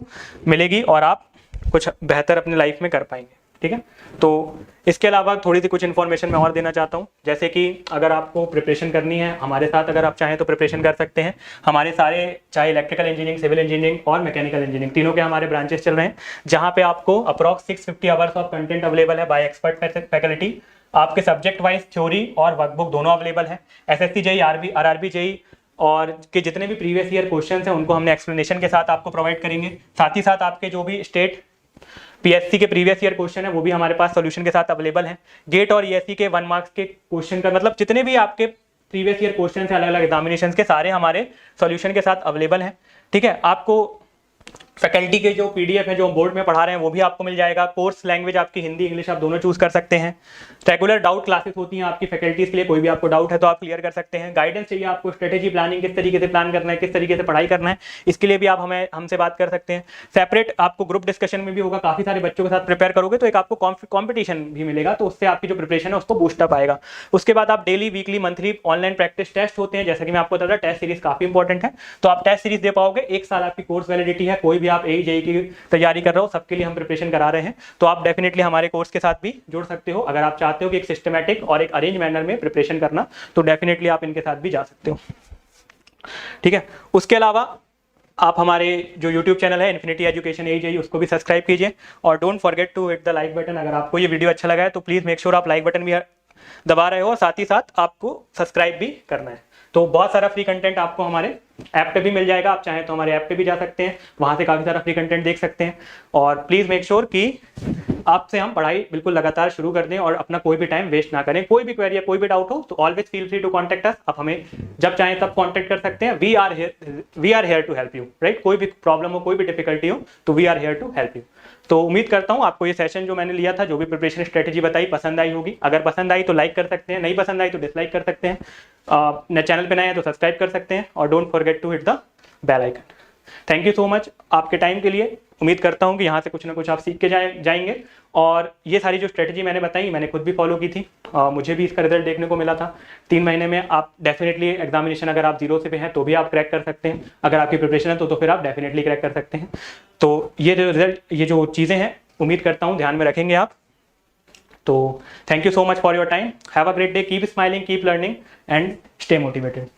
मिलेगी और आप कुछ बेहतर अपनी लाइफ में कर पाएंगे। ठीक है, तो इसके अलावा थोड़ी सी कुछ इन्फॉर्मेशन मैं और देना चाहता हूँ, जैसे कि अगर आपको प्रिपरेशन करनी है हमारे साथ, अगर आप चाहें तो प्रिपरेशन कर सकते हैं। हमारे सारे चाहे इलेक्ट्रिकल इंजीनियरिंग, सिविल इंजीनियरिंग और मैकेनिकल इंजीनियरिंग तीनों के हमारे ब्रांचेस चल रहे हैं, जहाँ पे आपको approx 650 hours of content available है बाय एक्सपर्ट फैकल्टी। आपके सब्जेक्ट वाइज थ्योरी और वर्कबुक दोनों अवेलेबल है। एसएससी जेई, आरआरबी जेई और के जितने भी प्रीवियस ईयर क्वेश्चंस हैं उनको हमने एक्सप्लेनेशन के साथ आपको प्रोवाइड करेंगे। साथ ही साथ आपके जो भी स्टेट पीएससी के प्रीवियस ईयर क्वेश्चन है वो भी हमारे पास सॉल्यूशन के साथ अवेलेबल हैं। गेट और ईएससी के 1 मार्क्स के क्वेश्चन का मतलब जितने भी आपके प्रीवियस ईयर क्वेश्चन है अलग अलग एग्जामिनेशन के, सारे हमारे सॉल्यूशन के साथ अवेलेबल हैं। ठीक है, आपको फैकल्टी के जो पीडीएफ है जो बोर्ड में पढ़ा रहे हैं वो भी आपको मिल जाएगा। कोर्स लैंग्वेज आपकी हिंदी इंग्लिश आप दोनों चूज कर सकते हैं। रेगुलर डाउट क्लासेस होती हैं आपकी फैकल्टीज के लिए, कोई भी आपको डाउट है तो आप क्लियर कर सकते हैं। गाइडेंस चाहिए आपको, स्ट्रेटेजी प्लानिंग किस तरीके से प्लान करना है, किस तरीके से पढ़ाई करना है, इसके लिए भी आप हमसे बात कर सकते हैं। सेपरेट आपको ग्रुप डिस्कशन में भी होगा, काफी सारे बच्चों के साथ प्रिपेयर करोगे तो एक आपको कॉम्पिटिशन भी मिलेगा, तो उससे आपकी जो प्रिपरेशन है उसको बूस्टअप आएगा। उसके बाद आप daily, weekly, monthly online practice test होते हैं, जैसे कि मैं आपको बता रहा, टेस्ट सीरीज काफी इंपॉर्टेंट है, तो आप टेस्ट सीरीज दे पाओगे। 1 साल आपकी कोर्स वैलिडिटी है, कोई भी आप जेई की तैयारी कर रहे हो सबके लिए हम प्रिपरेशन करा रहे हैं, तो आप डेफिनेटली हमारे कोर्स के साथ भी जुड़ सकते हो। अगर आप चाहते हो कि एक सिस्टमैटिक और एक अरेंज मैनर में प्रिपरेशन करना, तो डेफिनेटली आप इनके साथ भी जा सकते हो। ठीक है, उसके अलावा आप हमारे जो यूट्यूब चैनल है इन्फिनिटी एजुकेशन AJE उसको भी सब्सक्राइब कीजिए और don't forget to hit the like button. अगर आपको ये वीडियो अच्छा लगा है तो प्लीज़ मेक श्योर आप लाइक बटन भी दबा रहे हो और साथ ही साथ आपको सब्सक्राइब भी करना है। तो बहुत सारा फ्री कंटेंट आपको हमारे ऐप पे भी मिल जाएगा, आप चाहें तो हमारे ऐप पे भी जा सकते हैं, वहाँ से काफ़ी सारा फ्री कंटेंट देख सकते हैं। और प्लीज़ मेक श्योर कि आपसे हम पढ़ाई बिल्कुल लगातार शुरू कर दें और अपना कोई भी टाइम वेस्ट ना करें। कोई भी क्वेरी या कोई भी डाउट हो तो always feel free to contact us. आप हमें जब चाहें तब कॉन्टैक्ट कर सकते हैं। We are here to help you, right. कोई भी प्रॉब्लम हो, कोई भी डिफिकल्टी हो तो we are here to help you. तो उम्मीद करता हूँ आपको ये सेशन जो मैंने लिया था, जो भी प्रिपरेशन स्ट्रेटेजी बताई, पसंद आई होगी। अगर पसंद आई तो लाइक कर सकते हैं, नहीं पसंद आई तो डिसलाइक कर सकते हैं। चैनल पे नए हैं तो सब्सक्राइब कर सकते हैं और don't forget to hit the bell icon. Thank you so much आपके टाइम के लिए। उम्मीद करता हूँ कि यहाँ से कुछ ना कुछ आप सीख के जाएंगे। और ये सारी जो स्ट्रेटजी मैंने बताई मैंने खुद भी फॉलो की थी, मुझे भी इसका रिजल्ट देखने को मिला था। 3 महीने में आप डेफिनेटली एग्जामिनेशन अगर आप 0 से पे हैं तो भी आप क्रैक कर सकते हैं। अगर आपकी प्रिपरेशन है तो फिर आप डेफिनेटली क्रैक कर सकते हैं। तो ये जो रिजल्ट, ये जो चीज़ें हैं, उम्मीद करता हूँ ध्यान में रखेंगे आप। तो thank you so much for your time. Have a great day, keep smiling, keep learning and stay motivated.